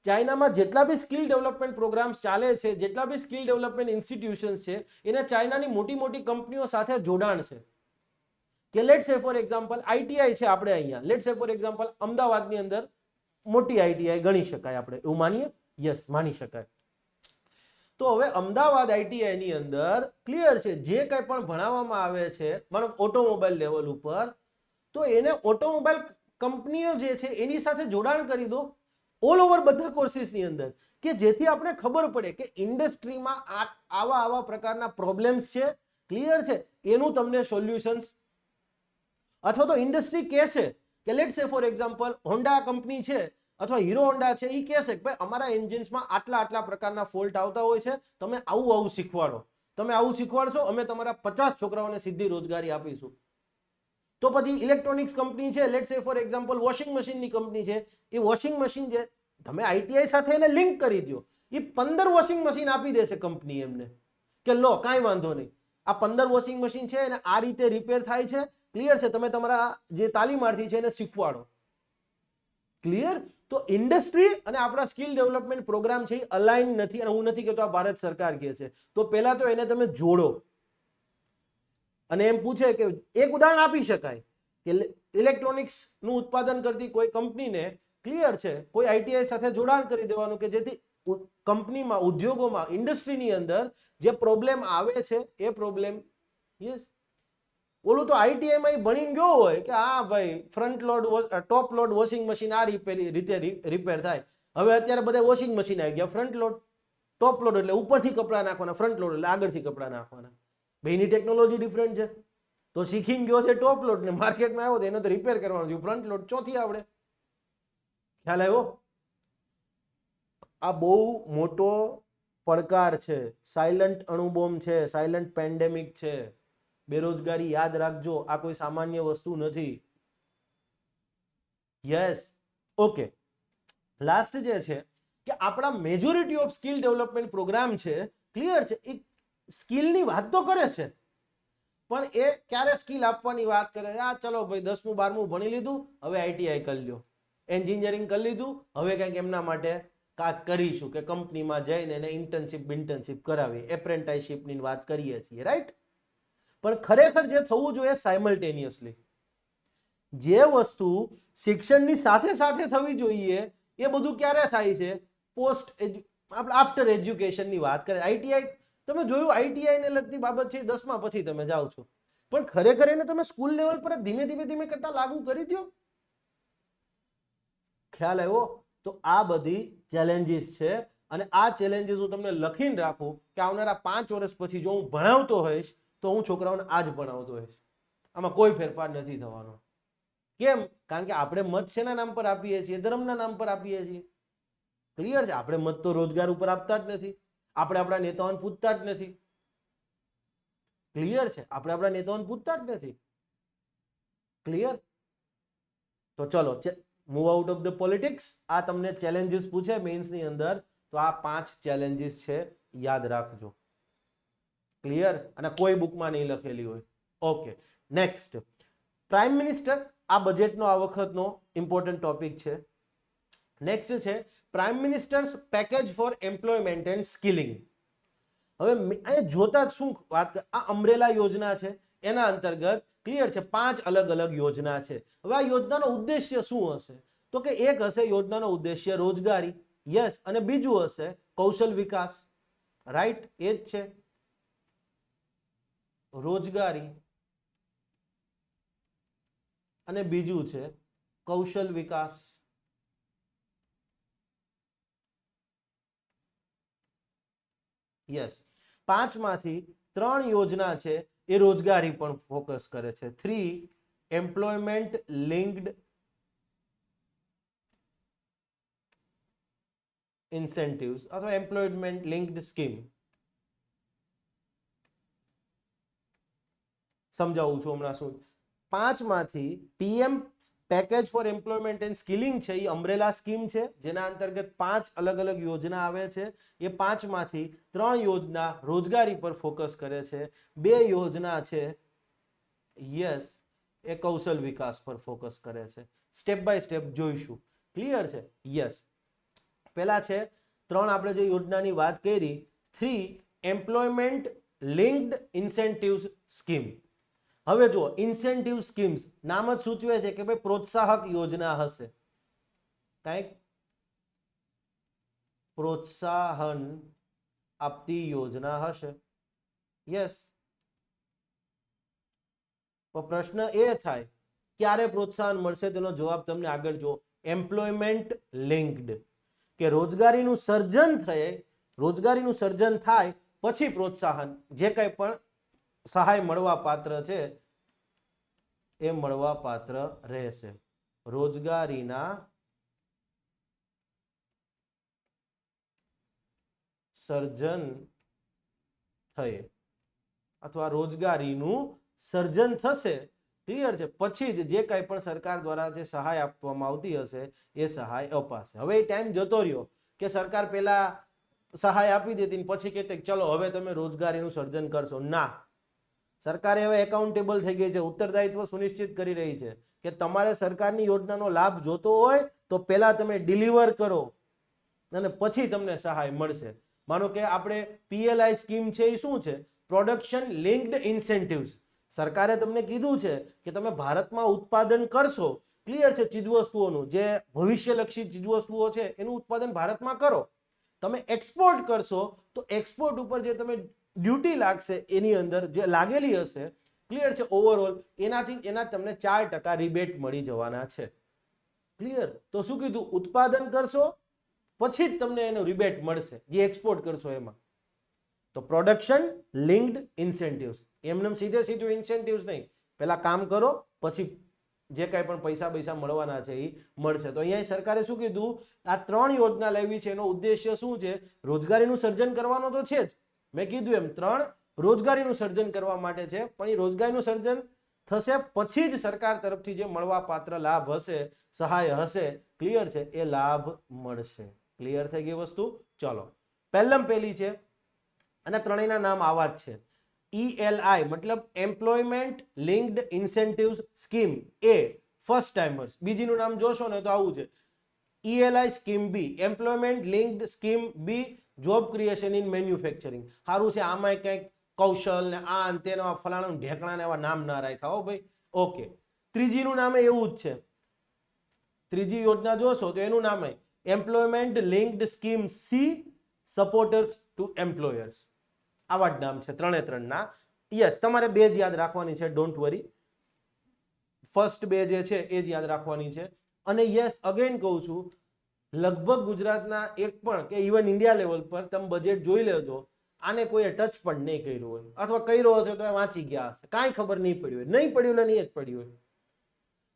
ચાઇનામાં જેટલા બી સ્કિલ ડેવલપમેન્ટ પ્રોગ્રામ્સ ચાલે છે, જેટલા બી સ્કિલ ડેવલપમેન્ટ ઇન્સ્ટિટ્યુશન્સ છે, એને ચાઇનાની મોટી મોટી કંપનીઓ સાથે જોડાણ છે. કે લેટ સે ફોર એક્ઝામ્પલ આઈટીઆઈ છે આપણે અહીંયા, લેટ સે ફોર એક્ઝામ્પલ અમદાવાદની અંદર મોટી આઈટીઆઈ ગણી શકાય, આપણે એવું માનીએ? યસ, માની શકાય. તો હવે અમદાવાદ આઈટીઆઈની અંદર ક્લિયર છે જે કંઈ પણ ભણાવવામાં આવે છે, માનો ઓટોમોબાઈલ લેવલ ઉપર, તો એને ઓટોમોબાઈલ કંપનીઓ જે છે એની સાથે જોડાણ કરી દો ઓલ ઓવર બધા કોર્સિસની અંદર, કે જેથી આપણે ખબર પડે કે ઇન્ડસ્ટ્રીમાં આવા આવા પ્રકારના પ્રોબ્લેમ્સ છે. ક્લિયર છે? એનું તમને સોલ્યુશન્સ, અથવા તો ઇન્ડસ્ટ્રી કહેશે કે લેટ સે ફોર એક્ઝામ્પલ હોન્ડા કંપની છે અથવા હીરો હોન્ડા છે, એ કહેશે કે ભાઈ અમારા એન્જિન્સમાં આટલા આટલા પ્રકારના ફોલ્ટ આવતા હોય છે, તમે આવું આવું શીખવાડો, તમે આવું શીખવાડશો, અમે તમારા 50 છોકરાઓને સીધી રોજગારી આપીશું. તો પછી ઇલેક્ટ્રોનિક્સ કંપની છે, લેટ સે ફોર એક્ઝામ્પલ વોશિંગ મશીનની કંપની છે, એ વોશિંગ મશીન જે તમે આઈટીઆઈ સાથે એને લિંક કરી દો, એ 15 વોશિંગ મશીન આપી દેશે કંપની એમને કે લો કાંઈ વાંધો નહીં, આ 15 વોશિંગ મશીન છે અને આ રીતે રિપેર થાય છે. ક્લિયર છે? તમે તમારા જે તાલીમાર્થી છે એને શીખવાડો. ક્લિયર? તો ઇન્ડસ્ટ્રી અને આપણા સ્કિલ ડેવલપમેન્ટ પ્રોગ્રામ છે એ અલાઇન નથી, અને હું નથી કહેતો આ ભારત સરકાર કહે છે. તો પહેલા તો એને તમે જોડો. અને એમ પૂછે કે એક ઉદાહરણ આપી શકાય કે ઇલેક્ટ્રોનિક્સનું ઉત્પાદન કરતી કોઈ કંપનીને ક્લિયર છે કોઈ આઈટીઆઈ સાથે જોડાણ કરી દેવાનું કે જેથી કંપનીમાં, ઉદ્યોગોમાં, ઇન્ડસ્ટ્રીની અંદર જે પ્રોબ્લેમ આવે છે એ પ્રોબ્લેમ, યસ, ઓલું તો આઈટીઆઈમાં ભણીને ગયો હોય કે હા ભાઈ ફ્રન્ટ લોડ, ટોપ લોડ વોશિંગ મશીન આ રીતે રિપેર થાય. હવે અત્યારે બધા વોશિંગ મશીન આવી ગયા, ફ્રન્ટ લોડ, ટોપ લોડ એટલે ઉપરથી કપડાં નાખવાના, ફ્રન્ટ લોડ એટલે આગળથી કપડાં નાખવાના. બેની ટેકનોલોજી ડિફરન્ટ છે. તો શીખીને ગયો છે ટોપ લોડ ને માર્કેટમાં આવ્યો તો એને તો રિપેર કરવાનું છે ફ્રન્ટ લોડ, ચોથી આવડે. ખ્યાલ આવ્યો? આ બહુ મોટો પડકાર છે, સાયલન્ટ અણુબોમ્બ છે, સાયલન્ટ પેન્ડેમિક છે. બેરોજગારી યાદ રાખજો, આ કોઈ સામાન્ય વસ્તુ નથી. Yes, okay. લાસ્ટ જે છે કે આપણા majority of skill development program છે, ક્લિયર છે, એ સ્કિલની વાત તો કરે છે પણ એ ક્યારે સ્કિલ આપવાની વાત કરે? આ ચલો ભાઈ 10મું 12મું ભણી લીધું, હવે આઈટીઆઈ કરી લ્યો, એન્જિનિયરિંગ કરી લીધું, હવે કંઈક એમના માટે કાંઈક કરીશું કે કંપનીમાં જઈને એને ઇન્ટર્નશિપ કરાવી, એપ્રેન્ટાઇશિપની વાત કરીએ છીએ, રાઈટ? પણ ખરેખર જે થવું જોઈએ સાયમલ્ટેનિયસલી, જે વસ્તુ શિક્ષણની સાથે સાથે થવી જોઈએ એ બધું ક્યારે થાય છે? આફ્ટર એજ્યુકેશનની વાત કરે. આઈટીઆઈ તમે જોયું, આઈટીઆઈ ને લગતી બાબત છે 10મા પછી તમે જાઓ છો, પણ ખરેખર એને તમે સ્કૂલ લેવલ પર ધીમે ધીમે કરતા લાગુ કરી દો. ખ્યાલ આવ્યો? તો આ બધી ચેલેન્જીસ છે, અને આ ચેલેન્જીસ હું તમને લખીને રાખું કે આવનારા 5 વર્ષ પછી જો હું ભણાવતો હોઈશ તો હું છોકરાઓને આ જ ભણાવતો હોઈશ, આમાં કોઈ ફેરફાર નથી થવાનો. કેમ? કારણ કે આપણે મત શેના નામ પર આપીએ છીએ? ધર્મના નામ પર આપીએ છીએ. ક્લિયર છે? આપણે મત તો રોજગાર ઉપર આપતા જ નથી, આપણે આપણા નેતાઓને પૂછતા જ નથી. ક્લિયર છે? આપણે આપણા નેતાઓને પૂછતા જ નથી. ક્લિયર? તો ચલો move out of the politics. આ તમને ચેલેન્જીસ પૂછે મેઇન્સની અંદર, તો આ 5 ચેલેન્જીસ છે, યાદ રાખજો. ક્લિયર? અને કોઈ બુકમાં નહીં લખેલી હોય. Okay, next. પ્રાઇમ મિનિસ્ટર, આ બજેટનો આ વખતનો ઇમ્પોર્ટન્ટ ટોપિક છે. નેક્સ્ટ છે prime minister's package for employment and skilling. હવે અહીંયા જોતા જ શું વાત કર, આ અમ્બ્રેલા યોજના છે, એના અંતર્ગત ક્લિયર છે 5 અલગ અલગ યોજના છે. હવે આ યોજનાનો ઉદ્દેશ્ય શું હશે? તો કે એક હશે યોજનાનો ઉદ્દેશ્ય રોજગારી, યસ, અને બીજું હશે કૌશલ વિકાસ. રાઈટ? એ જ છે રોજગારી અને બીજું છે કૌશલ વિકાસ. યસ, 5 માંથી 3 યોજના છે એ રોજગારી પણ ફોકસ કરે છે. 3 એમ્પ્લોયમેન્ટ લિંક્ડ ઇન્સેન્ટિવ્સ અથવા એમ્પ્લોયમેન્ટ લિંક્ડ સ્કીમ. સમજાવું છું હમણાં શું. 5 માંથી PM package for employment and skilling છે, એ અમ્બ્રેલા સ્કીમ છે, જેના અંતર્ગત 5 અલગ અલગ યોજના આવે છે. એ 5 માંથી 3 યોજના રોજગારી પર ફોકસ કરે છે, 2 યોજના છે યસ એ કૌશલ વિકાસ પર ફોકસ કરે છે. સ્ટેપ બાય સ્ટેપ જોઈશું. ક્લિયર છે? યસ. પહેલા છે 3 આપણે જે યોજનાની વાત કરી, 3 એમ્પ્લોયમેન્ટ લિંક્ડ ઇન્સેન્ટિવ્સ સ્કીમ. હવે જો ઇન્સેન્ટિવ સ્કીમ્સ નામ જ સૂચવે છે કે ભાઈ પ્રોત્સાહક યોજના હશે, કંઈક પ્રોત્સાહન આપતી યોજના હશે. યસ. તો પ્રશ્ન એ થાય ક્યારે પ્રોત્સાહન મળશે, તેનો જવાબ તમને આગળ જો. એમ્પ્લોયમેન્ટ લિંક્ડ, કે રોજગારીનું સર્જન થાય પછી પ્રોત્સાહન, જે કંઈ પણ સહાય મળવા પાત્ર છે એ મળવા પાત્ર રહેશે. રોજગારીના સર્જન થયે અથવા રોજગારીનું સર્જન થશે, ક્લિયર છે, પછી જ જે કંઈ પણ સરકાર દ્વારા જે સહાય આપવામાં આવતી હશે એ સહાય અપાશે. હવે એ ટાઈમ જતો રહ્યો કે સરકાર પહેલા સહાય આપી દેતી પછી કહેતી ચલો હવે તમે રોજગારીનું સર્જન કરશો. ના, સરકારે હવે એકાઉન્ટેબલ થઈ ગઈ છે, ઉત્તરદાયિત્વ સુનિશ્ચિત કરી રહી છે કે તમારે સરકારની યોજનાનો લાભ જોતો હોય તો પહેલા તમે ડિલિવર કરો અને પછી તમને સહાય મળશે. માનો કે આપણે પીએલઆઈ સ્કીમ છે, એ શું છે? Production linked incentives. સરકારે તમને કીધું છે કે તમે ભારતમાં ઉત્પાદન કરશો, ક્લિયર છે, ચીજવસ્તુઓનું જે ભવિષ્યલક્ષી ચીજવસ્તુઓ છે એનું ઉત્પાદન ભારતમાં કરો. તમે એક્સપોર્ટ કરશો તો એક્સપોર્ટ ઉપર જે તમે ડ્યુટી લાગશે એની અંદર જે લાગેલી હશે, ક્લિયર છે, ઓવરઓલ એના તમને 4% રિબેટ મળી જવાના છે. ક્લિયર? તો શું કીધું? ઉત્પાદન કરશો પછી જ તમને એનો રિબેટ મળશે જે એક્સપોર્ટ કરશો એમાં. તો પ્રોડક્શન લિંક્ડ ઇન્સેન્ટિવ્સ, એમને સીધું ઇન્સેન્ટિવ્સ નહીં, પહેલા કામ કરો પછી જે કાંઈ પણ પૈસા મળવાના છે એ મળશે. તો અહીંયા સરકારે શું કીધું? આ 3 યોજના લેવી છે, એનો ઉદ્દેશ્ય શું છે? રોજગારીનું સર્જન કરવાનો તો છે જ, મેં કીધું એમ 3 રોજગારીનું સર્જન કરવા માટે છે, પણ એ રોજગારીનું સર્જન થશે પછી જ સરકાર તરફથી જે મળવા પાત્ર લાભ હશે, સહાય હશે, ક્લિયર છે, એ લાભ મળશે. ક્લિયર થઈ ગઈ વસ્તુ? ચલો, પહેલી છે અને ત્રણેયના નામ આવા જ છે. ELI મતલબ એમ્પ્લોયમેન્ટ લિંક્ડ ઇન્સેન્ટિવ્સ સ્કીમ એ ફર્સ્ટ ટાઈમર્સ. બીજીનું નામ જોશો ને તો આવું છે ELI scheme B employment linked scheme B job creation in manufacturing. સારું છે, આમાં કંઈક કૌશલ ને આ તેના ફલાણા ઢેકણા ને એવા નામ ના રાખ્યા હો ભાઈ. ઓકે, ત્રીજીનું નામ એવું જ છે. ત્રીજી યોજના જોશો તો એનું નામ employment linked scheme C supporters to employers. આવા જ નામ છે 3ના. યસ, તમારે 2 જ યાદ રાખવાની છે, ડોન્ટ વરી. ફર્સ્ટ 2 જે છે એ જ યાદ રાખવાની છે. અને યસ, અગેન કહું છું, લગભગ ગુજરાતના એક પણ કે ઇવન ઇન્ડિયા લેવલ પર તમે બજેટ જોઈ લેજો, આને કોઈએ ટચ પણ નહીં કર્યું હોય, અથવા કર્યો હશે તો વાંચી ગયા હશે, કાંઈ ખબર નહીં પડી હોય, નહીં પડ્યું એટલે નહીં જ પડ્યું હોય.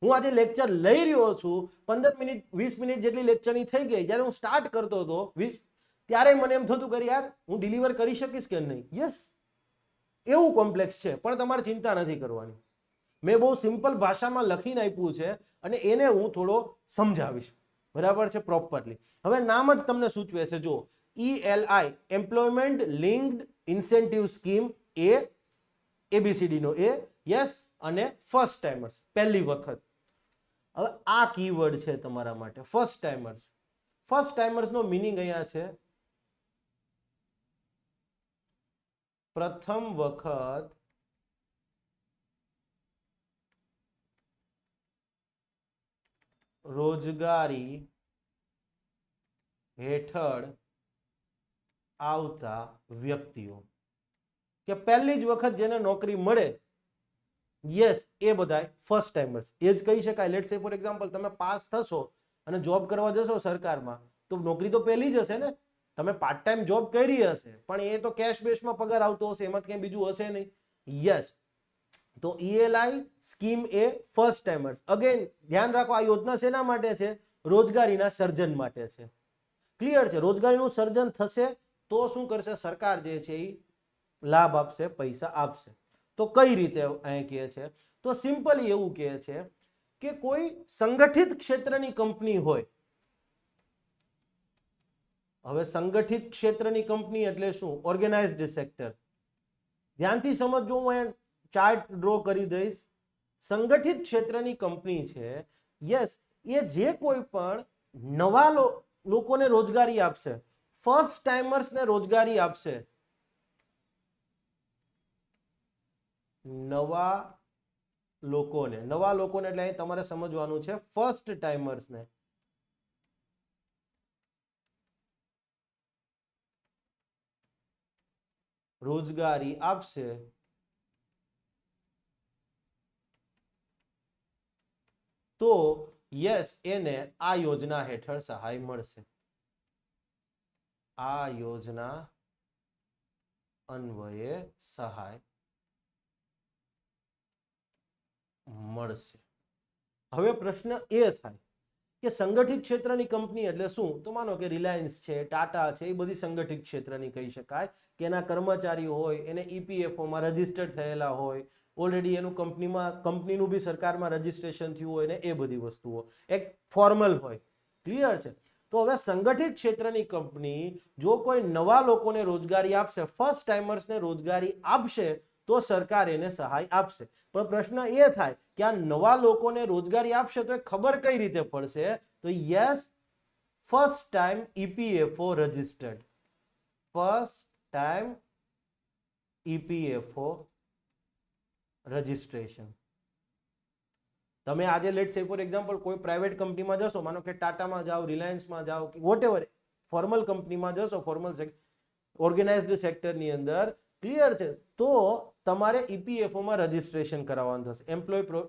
હું આજે લેક્ચર લઈ રહ્યો છું, 15 મિનિટ 20 મિનિટ જેટલી લેક્ચરની થઈ ગઈ. જ્યારે હું સ્ટાર્ટ કરતો હતો ત્યારે મને એમ થતું કે યાર હું ડિલિવર કરી શકીશ કે નહીં. યસ, એવું કોમ્પ્લેક્સ છે, પણ તમારે ચિંતા નથી કરવાની. મેં બહુ સિમ્પલ ભાષામાં લખીને આપ્યું છે અને એને હું થોડો સમજાવીશ, બરાબર છે, પ્રોપરલી. હવે નામ જ તમને સૂચવે છે, જો ELI employment linked incentive scheme, ABCD નો A, યસ, અને ફર્સ્ટ ટાઈમર્સ, પહેલી વખત. હવે આ કીવર્ડ છે તમારા માટે, ફર્સ્ટ ટાઈમર્સ. ફર્સ્ટ ટાઈમર્સ નો મીનિંગ અહીંયા છે પ્રથમ વખત રોજગારી હેઠળ આવતા વ્યક્તિઓ, કે પહેલી જ વખત જેને નોકરી મળે, યસ, એ બધાય ફર્સ્ટ ટાઈમર્સ. એ જ કહી શકાય. લેટ્સ સે ફોર એક્ઝામ્પલ, તમે પાસ થશો અને જોબ કરવા જશો સરકારમાં, તો નોકરી તો પહેલી જ હશે ને. તમે પાર્ટ ટાઈમ જોબ કરી હશે પણ એ તો કેશ બેસમાં પગાર આવતો હશે, એમાં ક્યાંય બીજું હશે નહીં. યસ, તો ELI સ્કીમ એ ફર્સ્ટ ટાઈમર્સ. અગેન ધ્યાન રાખો, આ યોજના શેના માટે છે? રોજગારીના સર્જન માટે છે. ક્લિયર છે? રોજગારીનું સર્જન થશે તો શું કરશે સરકાર? જે છે એ લાભ આપશે, પૈસા આપશે. તો કઈ રીતે અહીં કહે છે? તો સિમ્પલી એવું કહે છે કે કોઈ સંગઠિત ક્ષેત્રની કંપની હોય. હવે સંગઠિત ક્ષેત્રની કંપની એટલે શું? Organised sector. ધ્યાનથી સમજજો, હું ચાર્ટ ડ્રો કરી દઈશ. સંગઠિત ક્ષેત્રની કંપની છે, યસ, એ જે કોઈ પણ નવા લોકોને રોજગારી આપશે, ફર્સ્ટ ટાઈમર્સને રોજગારી આપશે. નવા લોકોને એટલે અહીં તમારે સમજવાનું છે ફર્સ્ટ ટાઈમર્સને રોજગારી આપશે તો યસ, એને આ યોજના હેઠળ સહાય મળશે. આ યોજના અન્વયે સહાય મળશે. હવે પ્રશ્ન એ થાય કે સંગઠિત ક્ષેત્રની કંપની એટલે શું? તો માનો કે રિલાયન્સ છે, ટાટા છે, એ બધી સંગઠિત ક્ષેત્રની કહી શકાય કે એના કર્મચારીઓ હોય, એને EPFOમાં રજીસ્ટર્ડ થયેલા હોય, ઓલરેડી એનું કંપનીનું બી સરકારમાં રજીસ્ટ્રેશન થયું હોય ને, એ બધી વસ્તુઓ એક ફોર્મલ હોય. ક્લિયર છે? તો હવે સંગઠિત ક્ષેત્રની કંપની જો કોઈ નવા લોકોને રોજગારી આપશે, ફર્સ્ટ ટાઈમર્સને રોજગારી આપશે, તો સરકાર એને સહાય આપશે. પણ પ્રશ્ન એ થાય કે આ નવા લોકોને રોજગારી આપશે તો એ ખબર કઈ રીતે પડશે? તો yes, first time EPFO registered. First time EPFO registration. તમે આજે લેટ્સ સે ફોર એક્ઝામ્પલ કોઈ પ્રાઇવેટ કંપનીમાં જશો, માનો કે ટાટામાં જાઓ, રિલાયન્સમાં જાઓ, કે વોટેવર ફોર્મલ કંપનીમાં જશો, ફોર્મલ ઓર્ગેનાઇઝડ સેક્ટરની અંદર, ક્લિયર છે, તો તમારે EPFOમાં રજીસ્ટ્રેશન કરાવવાનું થશે,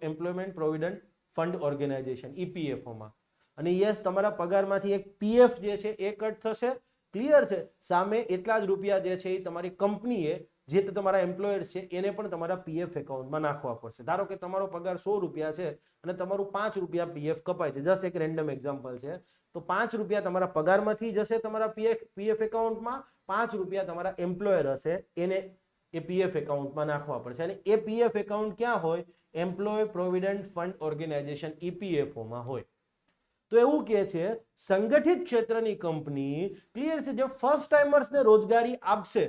એમ્પ્લોયમેન્ટ પ્રોવિડન્ટ ફંડ ઓર્ગેનાઇઝેશન, EPFOમાં. અને યસ, તમારા પગારમાંથી એક PF જે છે એ કટ થશે. ક્લિયર છે? સામે એટલા જ રૂપિયા જે છે એ તમારી કંપનીએ, જે તમારા એમ્પ્લોયર્સ છે, એને પણ તમારા PF એકાઉન્ટમાં નાખવા પડશે. ધારો કે તમારો પગાર 100 રૂપિયા છે અને તમારું 5 રૂપિયા PF કપાય છે, જસ્ટ એક રેન્ડમ એક્ઝામ્પલ છે, તો 5 રૂપિયા તમારા પગારમાંથી જશે તમારા PF એકાઉન્ટમાં, 5 રૂપિયા તમારા એમ્પ્લોયર હશે એને એ PF એકાઉન્ટમાં નાખવા પડશે. અને એ PF એકાઉન્ટ ક્યાં હોય? એમ્પ્લોય પ્રોવિડન્ટ ફંડ ઓર્ગેનાઇઝેશન, EPFOમાં હોય. તો એવું કહે છે સંગઠિત ક્ષેત્રની કંપની, ક્લિયર છે, જે ફર્સ્ટ ટાઈમર્સને રોજગારી આપશે.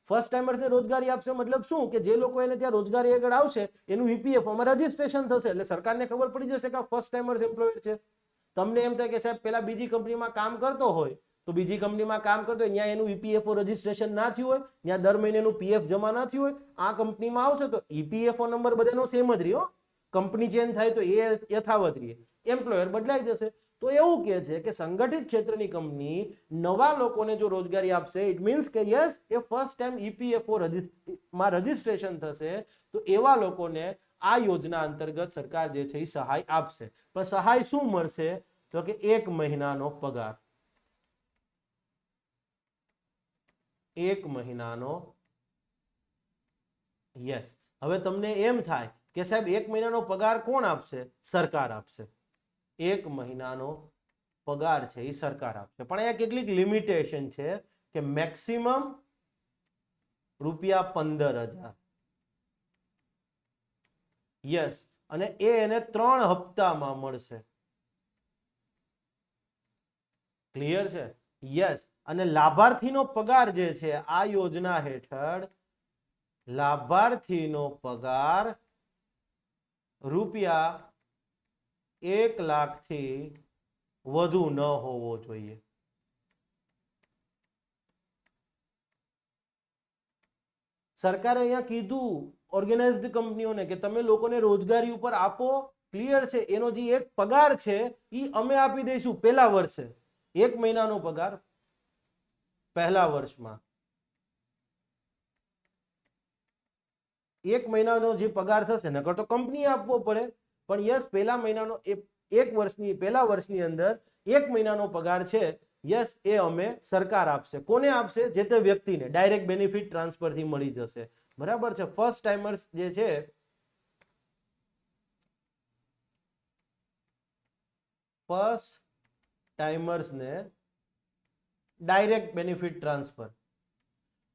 ફર્સ્ટ ટાઈમર્સને રોજગારી આપશે મતલબ શું? કે જે લોકો એને ત્યાં રોજગારી આગળ આવશે એનું EPFOમાં રજીસ્ટ્રેશન થશે, એટલે સરકારને ખબર પડી જશે કે આ ફર્સ્ટ ટાઈમર્સ એમ્પ્લોયર છે. તમને એમ થાય કે સાહેબ પેલા બીજી કંપનીમાં કામ કરતો હોય, તો બીજી કંપનીમાં કામ કરતો હોય, ત્યાં એનું EPFO રજીસ્ટ્રેશન ના થયું હોય, ત્યાં દર મહિનેનું PF જમા ના થયું હોય, આ કંપનીમાં આવશે તો EPFO નંબર બધાનો સેમ જ રહ્યો. કંપની ચેન્જ થાય તો એ યથાવત રહે, એમ્પ્લોયર બદલાઈ જશે. તો એવું કહે છે કે સંગઠિત ક્ષેત્રની કંપની નવા લોકોને જો રોજગારી આપશે, ઇટ મીન્સ કે યસ, એ ફર્સ્ટ ટાઈમ EPFO માં રજીસ્ટ્રેશન થશે, તો એવા લોકોને આ યોજના અંતર્ગત સરકાર જે છે એ સહાય આપશે. પણ સહાય શું મળશે? તો કે 1 મહિનાનો પગાર. 1 મહિનાનો. યસ. હવે તમને એમ થાય કે સાહેબ 1 મહિનાનો પગાર કોણ આપશે? સરકાર આપશે. 1 મહિનાનો પગાર છે એ સરકાર આપશે. પણ અહીંયા કેટલીક લિમિટેશન છે કે મેક્સિમમ ₹15,000. યસ, અને એ એને 3 હપ્તામાં મળશે. ક્લિયર છે? યસ. અને લાભાર્થીનો પગાર જે છે આ યોજના હેઠળ લાભાર્થીનો પગાર ₹1,00,000 થી વધુ ન હોવો જોઈએ. સરકારે અહીંયા કીધું ઓર્ગેનાઇઝડ કંપનીઓને કે તમે લોકોને રોજગારી ઉપર આપો. ક્લિયર છે? એનો જે એક પગાર છે એ અમે આપી દઈશું પહેલા વર્ષે. 1 મહિનાનો પગાર પહેલા વર્ષમાં. 1 મહિનાનો જે પગાર થશે નકર તો કંપની આપવો પડે, પણ યસ પહેલા મહિનાનો પહેલા વર્ષની અંદર 1 મહિનાનો પગાર છે યસ એ અમે સરકાર આપશે. કોને આપશે? જે તે વ્યક્તિને ડાયરેક્ટ બેનિફિટ ટ્રાન્સફર થી મળી જશે. બરાબર છે? ફર્સ્ટ ટાઈમર્સ જે છે ફર્સ્ટ ટાઈમર્સને ડાયરેક્ટ બેનિફિટ ટ્રાન્સફર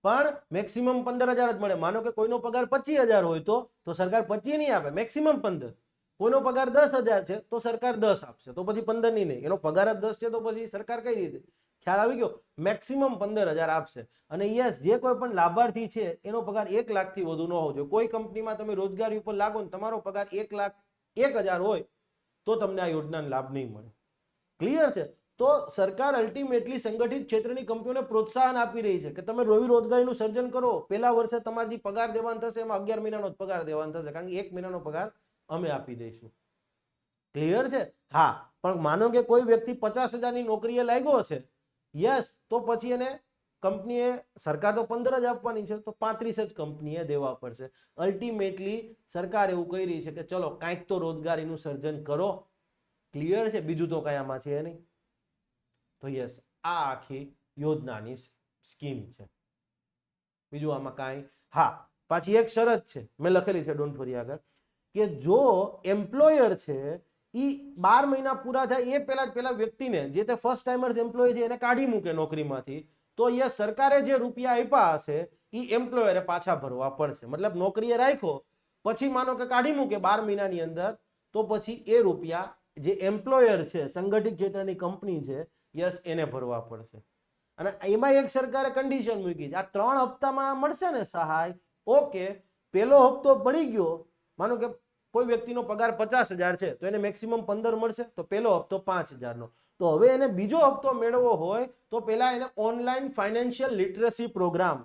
પણ મેક્સિમમ 15,000 જ મળે. માનો કે કોઈનો પગાર 25,000 હોય તો સરકાર 25 નહીં આપે, મેક્સિમમ 15. કોઈનો પગાર 10,000 છે તો સરકાર 10 આપશે, તો પછી 15 ની નહીં. એનો પગાર જ 10 છે તો પછી સરકાર કઈ રીતે? ખ્યાલ આવી ગયો? મેક્સિમમ 15,000 આપશે. અને યસ, જે કોઈ પણ લાભાર્થી છે એનો પગાર 1,00,000 થી વધુ ન હોવો જોઈએ. કોઈ કંપનીમાં તમે રોજગારી ઉપર લાગો ને તમારો પગાર 1,01,000 હોય તો તમને આ યોજનાનો લાભ નહીં મળે. ક્લિયર છે? તો સરકાર અલ્ટિમેટલી સંગઠિત ક્ષેત્રની કંપનીઓને પ્રોત્સાહન આપી રહી છે કે તમે રોજગારીનું સર્જન કરો. પહેલા વર્ષે તમારે જે પગાર દેવાનો થશે એમાં 11 મહિનાનો જ પગાર દેવાનો થશે, કારણ કે 1 મહિનાનો પગાર અમે આપી દઈશું. ક્લિયર છે? હા. પણ માનો કે કોઈ વ્યક્તિ 50,000 ની નોકરીએ લાગ્યો છે, યસ, તો પછી એને કંપનીએ, સરકાર તો 15 જ આપવાની છે તો 35 જ કંપનીએ દેવા પડશે. અલ્ટિમેટલી સરકાર એવું કહી રહી છે કે ચલો કાંઈક તો રોજગારીનું સર્જન કરો. ક્લિયર છે? બીજું તો કઈ આમાં છે નહીં. તો યસ, આ આખી યોજનાની સ્કીમ છે. બીજું આમાં કાંઈ? હા, પાછી એક શરત છે મેં લખેલી છે, ડોન્ટ વરી, આગળ, કે જો એમ્પ્લોયર છે એ 12 મહિના પૂરા થાય એ પેલા વ્યક્તિને, જે તે ફર્સ્ટ ટાઈમર્સ એમ્પ્લોય છે એને કાઢી મૂકે નોકરીમાંથી, તો યસ, સરકારે જે રૂપિયા આપ્યા હશે એ એમ્પ્લોયરે પાછા ભરવા પડશે. મતલબ નોકરીએ રાખ્યો પછી માનો કે કાઢી મૂકે 12 મહિનાની અંદર, તો પછી એ રૂપિયા જે એમ્પ્લોયર છે, સંગઠિત ક્ષેત્રની કંપની છે, યસ, એને ભરવા પડશે. અને એમાં એક સરકારે કન્ડિશન મૂકી છે, આ 3 હપ્તામાં મળશે ને સહાય. ઓકે, પહેલો હપ્તો પડી ગયો, માનો કે કોઈ વ્યક્તિનો પગાર 50,000 છે તો એને મેક્સિમમ 15 મળશે, તો પહેલો હપ્તો 5,000 નો. તો હવે એને બીજો હપ્તો મેળવવો હોય તો પહેલા એને ઓનલાઈન ફાઇનાન્શિયલ લિટરસી પ્રોગ્રામ,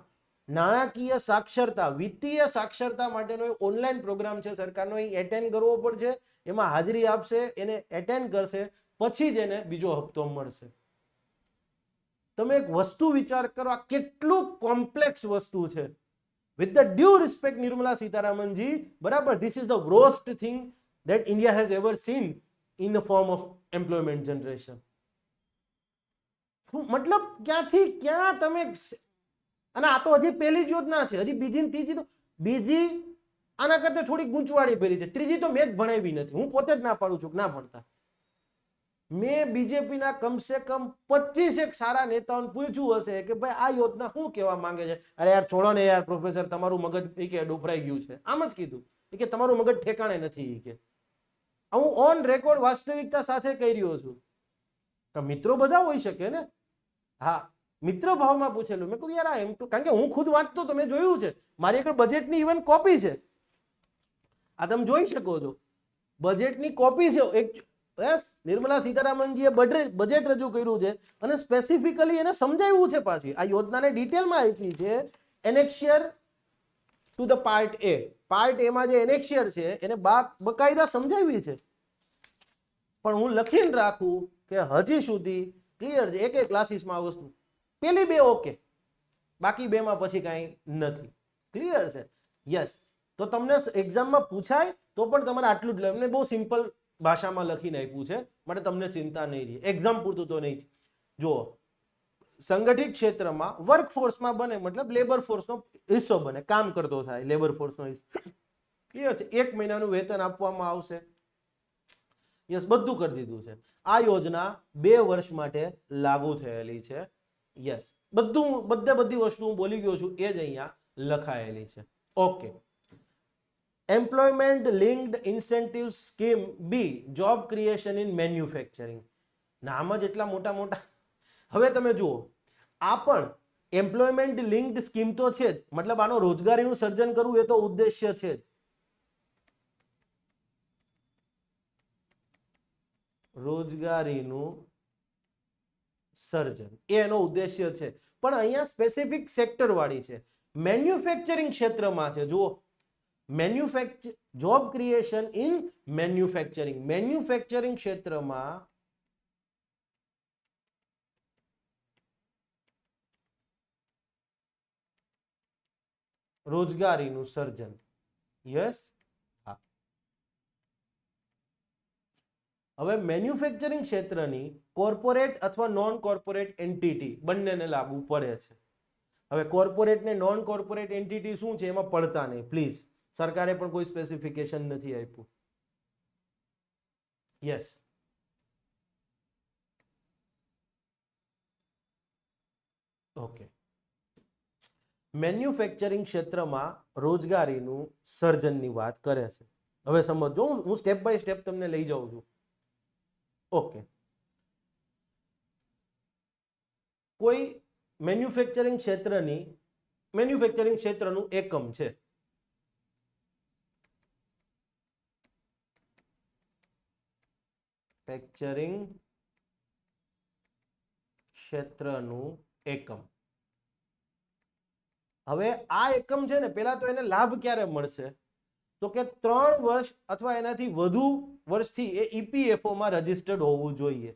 નાણાકીય સાક્ષરતા, વિત્તીય સાક્ષરતા માટેનો ઓનલાઈન પ્રોગ્રામ છે સરકારનો, એ એટેન્ડ કરવો પડશે. એમાં હાજરી આપશે, એને એટેન્ડ કરશે, પછી જ એને બીજો હપ્તો મળશે. તમે એક વસ્તુ વિચાર કરો, આ કેટલું કોમ્પ્લેક્સ વસ્તુ છે. With the due respect Nirmala સીતારામનજી, બરાબર, this is the worst thing that India has ever seen in the form of employment generation. મતલબ ક્યાંથી ક્યાં તમે, અને આ તો હજી પહેલી જ યોજના છે, હજી બીજી ત્રીજી તો, બીજી આના કરતા થોડી ગૂંચવાડી ભરી છે, ત્રીજી તો મેં જ ભણાવી નથી. હું પોતે જ ના પાડું છું કે ના ભણતા. મેં બીજેપીના કમસે કમ 25 એક સારા નેતાઓને પૂછ્યું હશે કે ભાઈ આ યોજના શું કહેવા માંગે છે. અરે યાર છોડો ને યાર પ્રોફેસર, તમારું મગજ કે ડોફરાઈ ગયું છે. આમ જ કીધું કે તમારું મગજ ઠેકાણે નથી. કે હું ઓન રેકોર્ડ વાસ્તવિકતા સાથે કહી રહ્યો છું. મિત્રો બધા હોઈ શકે ને. હા, મિત્ર ભાવમાં પૂછેલું. મેં કહ્યું યાર આ એમ, કારણ કે હું ખુદ વાંચતો તો મેં જોયું છે. મારી એક બજેટની ઇવન કોપી છે, આ તમે જોઈ શકો છો. બજેટની કોપી છે એક. યસ, નિર્મલા સીતારામનજીએ બજેટ રજૂ કર્યું છે અને સ્પેસિફિકલી એને સમજાવ્યું છે. પાછી આ યોજનાને ડિટેલમાં આપી છે. Annexure to the part A. Part એમાં જે એનેક્શિયર છે એને બકાયદા સમજાવી છે. પણ હું લખીને રાખું કે હજી સુધી ક્લિયર છે. એક ક્લાસીસમાં આ વસ્તુ પેલી 2 ઓકે, બાકી 2માં પછી કાંઈ નથી. ક્લિયર છે? યસ. તો તમને એક્ઝામમાં પૂછાય તો પણ તમારે આટલું જ લો. એમને બહુ સિમ્પલ ભાષામાં લખીને આપ્યું છે, માટે તમને ચિંતા નહીં રહે. એક્ઝામ પૂરતું તો નહીં. જુઓ, સંગઠિત ક્ષેત્રમાં વર્કફોર્સમાં બને, મતલબ લેબર ફોર્સનો હિસ્સો બને, કામ કરતો થાય, લેબર ફોર્સનો હિસ્સો. ક્લિયર છે? 1 મહિનાનું વેતન આપવામાં આવશે. યસ, બધું કરી દીધું છે. આ યોજના 2 વર્ષ માટે લાગુ થયેલી છે. યસ, બધી વસ્તુ હું બોલી ગયો છું એ જ અહીંયા લખાયેલી છે. Okay. Employment linked incentive scheme B job creation in manufacturing. નામ જ એટલા મોટા મોટા. હવે તમે જુઓ, આ પણ એમ્પ્લોયમેન્ટ લિંક્ડ સ્કીમ તો છે જ, મતલબ આનો રોજગારીનું સર્જન કરવું એ તો ઉદ્દેશ્ય છે જ. રોજગારીનું સર્જન એ એનો ઉદ્દેશ્ય છે, પણ અહીંયા સ્પેસિફિક સેક્ટર વાળી છે, મેન્યુફેક્ચરિંગ ક્ષેત્રમાં છે. જુઓ, જોબ ક્રિએશન ઇન મેન્યુફેક્ચરિંગ ક્ષેત્રમાં રોજગારીનું સર્જન. યસ. હા. હવે મેન્યુફેક્ચરિંગ ક્ષેત્રની કોર્પોરેટ અથવા નોન કોર્પોરેટ એન્ટિટી બંનેને લાગુ પડે છે. હવે કોર્પોરેટ ને નોન કોર્પોરેટ એન્ટિટી શું છે એમાં પડતા નહીં પ્લીઝ. સરકારે પણ કોઈ સ્પેસિફિકેશન નથી આપ્યું. યસ. ઓકે. મેન્યુફેક્ચરિંગ ક્ષેત્રમાં રોજગારીનું સર્જનની વાત કરે છે. હવે સમજો, હું સ્ટેપ બાય સ્ટેપ તમને લઈ જાઉં છું. ઓકે. કોઈ મેન્યુફેક્ચરિંગ ક્ષેત્રનું એકમ છે. મેન્યુફેક્ચરિંગ ક્ષેત્રનું એકમ. હવે આ એકમ છે ને, પેલા તો એને લાભ ક્યારે મળશે? તો કે 3 વર્ષ અથવા એનાથી વધુ વર્ષથી એ ઈપીએફઓ માં રજીસ્ટર્ડ હોવું જોઈએ.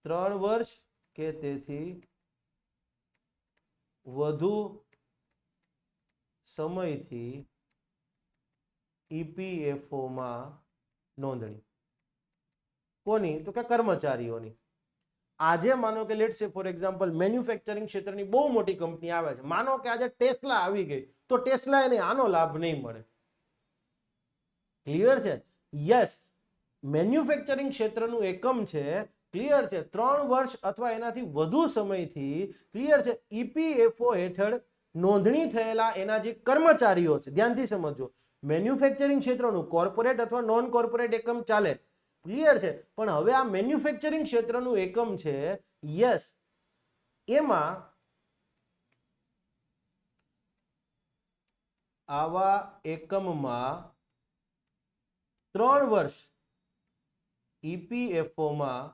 3 વર્ષ કે તેથી વધુ સમયથી ઈપીએફઓ માં નોંધણી. કોની? તો કે કર્મચારીઓની. આજે માનો કે લેટ્સ સે ફોર એક્ઝામ્પલ મેન્યુફેક્ચરિંગ ક્ષેત્રની બહુ મોટી કંપની આવે છે, માનો કે આજે ટેસ્લા આવી ગઈ, તો ટેસ્લા એને આનો લાભ નહીં મળે. ક્લિયર છે? યસ. મેન્યુફેક્ચરિંગ ક્ષેત્રનું એકમ છે, ક્લિયર છે, 3 વર્ષ અથવા એનાથી વધુ સમયથી, ક્લિયર છે, ઈપીએફઓ હેઠળ નોંધણી થયેલા એના જે કર્મચારીઓ છે. ધ્યાનથી સમજો, મેન્યુફેક્ચરિંગ ક્ષેત્રનું કોર્પોરેટ અથવા નોન કોર્પોરેટ એકમ ચાલે, ક્લિયર છે, પણ હવે આ મેન્યુફેક્ચરિંગ ક્ષેત્રનું એકમ છે, યસ, એમાં આવા એકમમાં 3 વર્ષ ઈપીએફઓ માં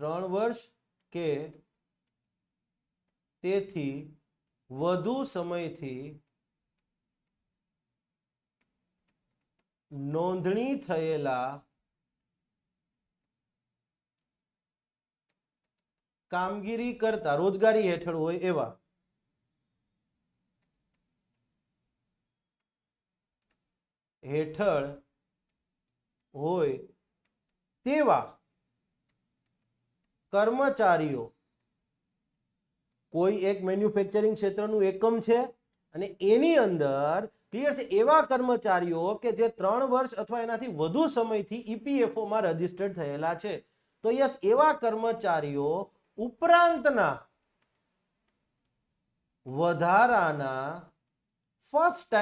3 વર્ષ કે તેથી વધુ સમયથી નોંધણી થયેલા કામગીરી કરતા રોજગારી હેઠળ હોય એવા તેવા કર્મચારીઓ. કોઈ એક મેન્યુફેક્ચરિંગ ક્ષેત્રનું એકમ છે અને એની અંદર, ક્લિયર છે, એવા કર્મચારીઓ કે જે 3 વર્ષ અથવા એનાથી વધુ સમયથી ઈપીએફઓ માં રજીસ્ટર્ડ થયેલા છે. તો યસ, એવા કર્મચારીઓ ઉપરાંતના વધારાના ફર્સ્ટ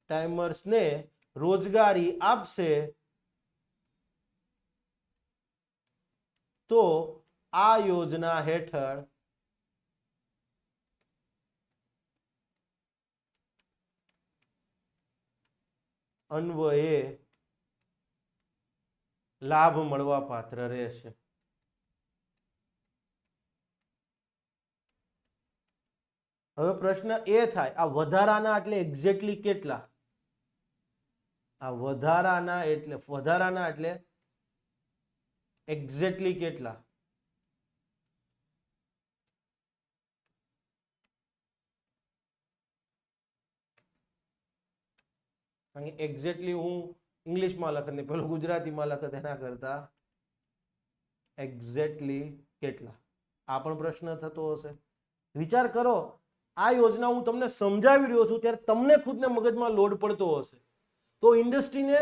ટાઈમર્સને રોજગારી આપશે. તો આ યોજના હેઠળ અન્વયે લાભ મળવા પાત્ર રહેશે. હવે પ્રશ્ન એ થાય, આ વધારાના એટલે એક્ઝેક્ટલી કેટલા? આ વધારાના એટલે એક્ઝેક્ટલી કેટલા? એક્ઝેક્ટલી હું ઇંગ્લિશમાં લખત ને પેલું ગુજરાતીમાં લખત એના કરતા એક્ઝેક્ટલી કેટલા, આ પણ પ્રશ્ન થતો હશે. વિચાર કરો, આ યોજના હું તમને સમજાવી રહ્યો છું ત્યારે તમને ખુદને મગજમાં લોડ પડતો હશે, તો ઇન્ડસ્ટ્રીને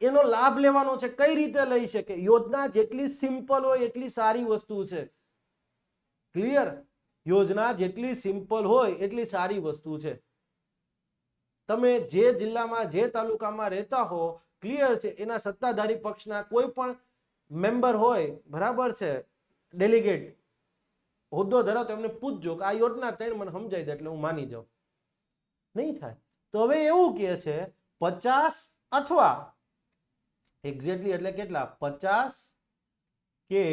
એનો લાભ લેવાનો છે, કઈ રીતે લઈ શકે? યોજના જેટલી સિમ્પલ હોય એટલી સારી વસ્તુ છે. ક્લિયર? યોજના જેટલી સિમ્પલ હોય એટલી સારી વસ્તુ છે. તમે જે જિલ્લામાં જે તાલુકામાં રહેતા હો, ક્લિયર છે, એના સત્તાધારી પક્ષના કોઈ પણ મેમ્બર હોય, બરાબર છે, ડેલિગેટ હોદ્દો ધરાવતો, એમને પૂછજો કે આ યોજના 3 મને સમજાઈ દે એટલે હું માની જાઉં. નહીં થાય. તો હવે એવું કહે છે 50 અથવા એક્ઝેક્ટલી એટલે કેટલા? 50 કે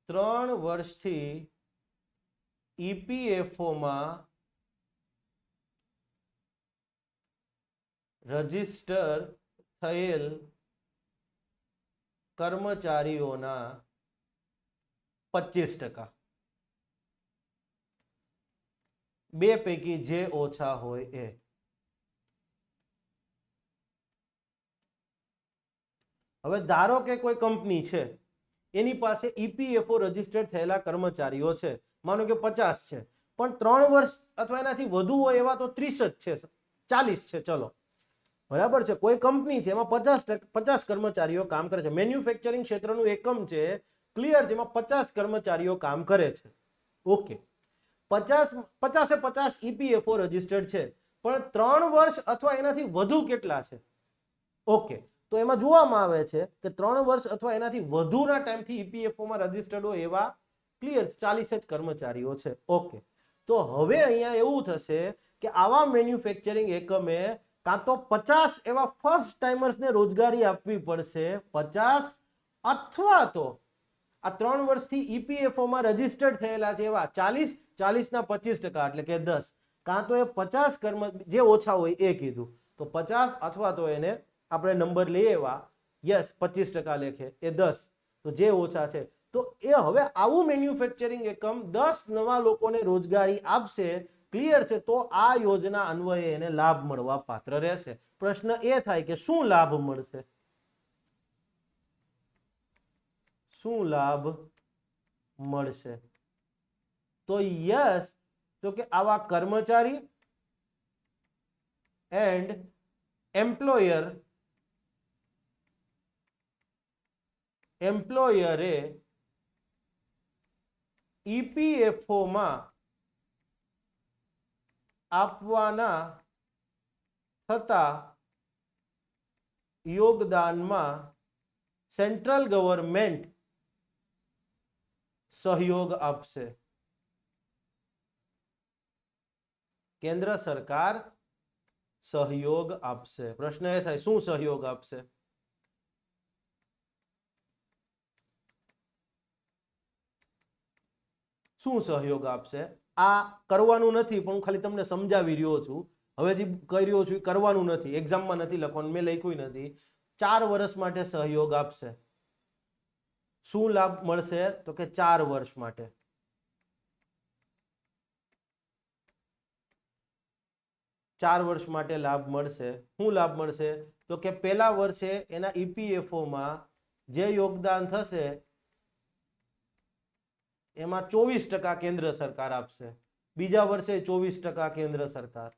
3 વર્ષથી ઈપીએફઓ માં રજીસ્ટર થયેલ કર્મચારીઓના 25%. બે પૈકી જે ઓછા હોય એ. હવે ધારો કે કોઈ કંપની છે, એની પાસે ઈપીએફઓ રજીસ્ટર્ડ થયેલા કર્મચારીઓ છે, માનો કે 50 છે, પણ 3 વર્ષ અથવા એનાથી વધુ હોય એવા તો 30 જ છે, 40 છે, ચલો, બરાબર છે. કોઈ કંપની છે, એમાં 50 કર્મચારીઓ કામ કરે છે, મેન્યુફેક્ચરિંગ ક્ષેત્રનું એકમ છે, ક્લિયર છે, એમાં 50 કર્મચારીઓ કામ કરે છે. ઓકે, 50 ઈપીએફઓ રજીસ્ટર્ડ છે, પણ 3 વર્ષ અથવા એનાથી વધુ કેટલા છે? ઓકે, તો એમાં જોવામાં આવે છે કે 3 વર્ષ અથવા એનાથી વધુના ટાઈમથી ઈપીએફઓ માં રજીસ્ટર્ડ હોય એવા ક્લિયર 40 જ કર્મચારીઓ છે. ઓકે, તો હવે અહીંયા એવું થશે કે આવા મેન્યુફેક્ચરિંગ એકમે કાં તો 50 એવા ફર્સ્ટ ટાઈમર્સને રોજગારી આપવી પડશે, 50 અથવા તો આ 3 વર્ષથી ઈપીએફઓ માં રજીસ્ટર્ડ થયેલા છે એવા 40 ના 25% એટલે કે 10, કાં તો એ 50 જે ઓછા હોય એ કીધું, તો 50 અથવા તો એને આપણે નંબર લઈએ એવા, યસ, 25% લેખે, એ 10, તો જે ઓછા છે, તો એ હવે આવું મેન્યુફેક્ચરિંગ એકમ 10 નવા લોકોને રોજગારી આપશે, ક્લિયર છે, તો આ યોજના અન્વયે એને લાભ મળવા પાત્ર રહેશે. પ્રશ્ન એ થાય કે શું લાભ મળશે? શું લાભ મળશે? તો યસ, તો કે આવા કર્મચારી એન્ડ એમ્પ્લોયરે ઈપીએફઓ માં આપવાના થતા યોગદાનમાં સેન્ટ્રલ ગવર્મેન્ટ સહયોગ આપશે. કેન્દ્ર સરકાર સહયોગ આપશે. પ્રશ્ન એ થાય શું સહયોગ આપશે? શું સહયોગ આપશે? આ કરવાનું નથી, પણ હું ખાલી તમને સમજાવી રહ્યો છું. હવે જે કહી રહ્યો છું એ કરવાનું નથી, એક્ઝામમાં નથી લખવાનું, મેં લખ્યું નથી. 4 વર્ષ માટે સહયોગ આપશે. શું લાભ મળશે? તો કે 4 વર્ષ માટે. 4 વર્ષ માટે લાભ મળશે. શું લાભ મળશે? તો કે પહેલા વર્ષે એના ઈપીએફઓ માં જે યોગદાન થશે એમાં 24% કેન્દ્ર સરકાર આપશે, બીજા વર્ષે 24% કેન્દ્ર સરકાર.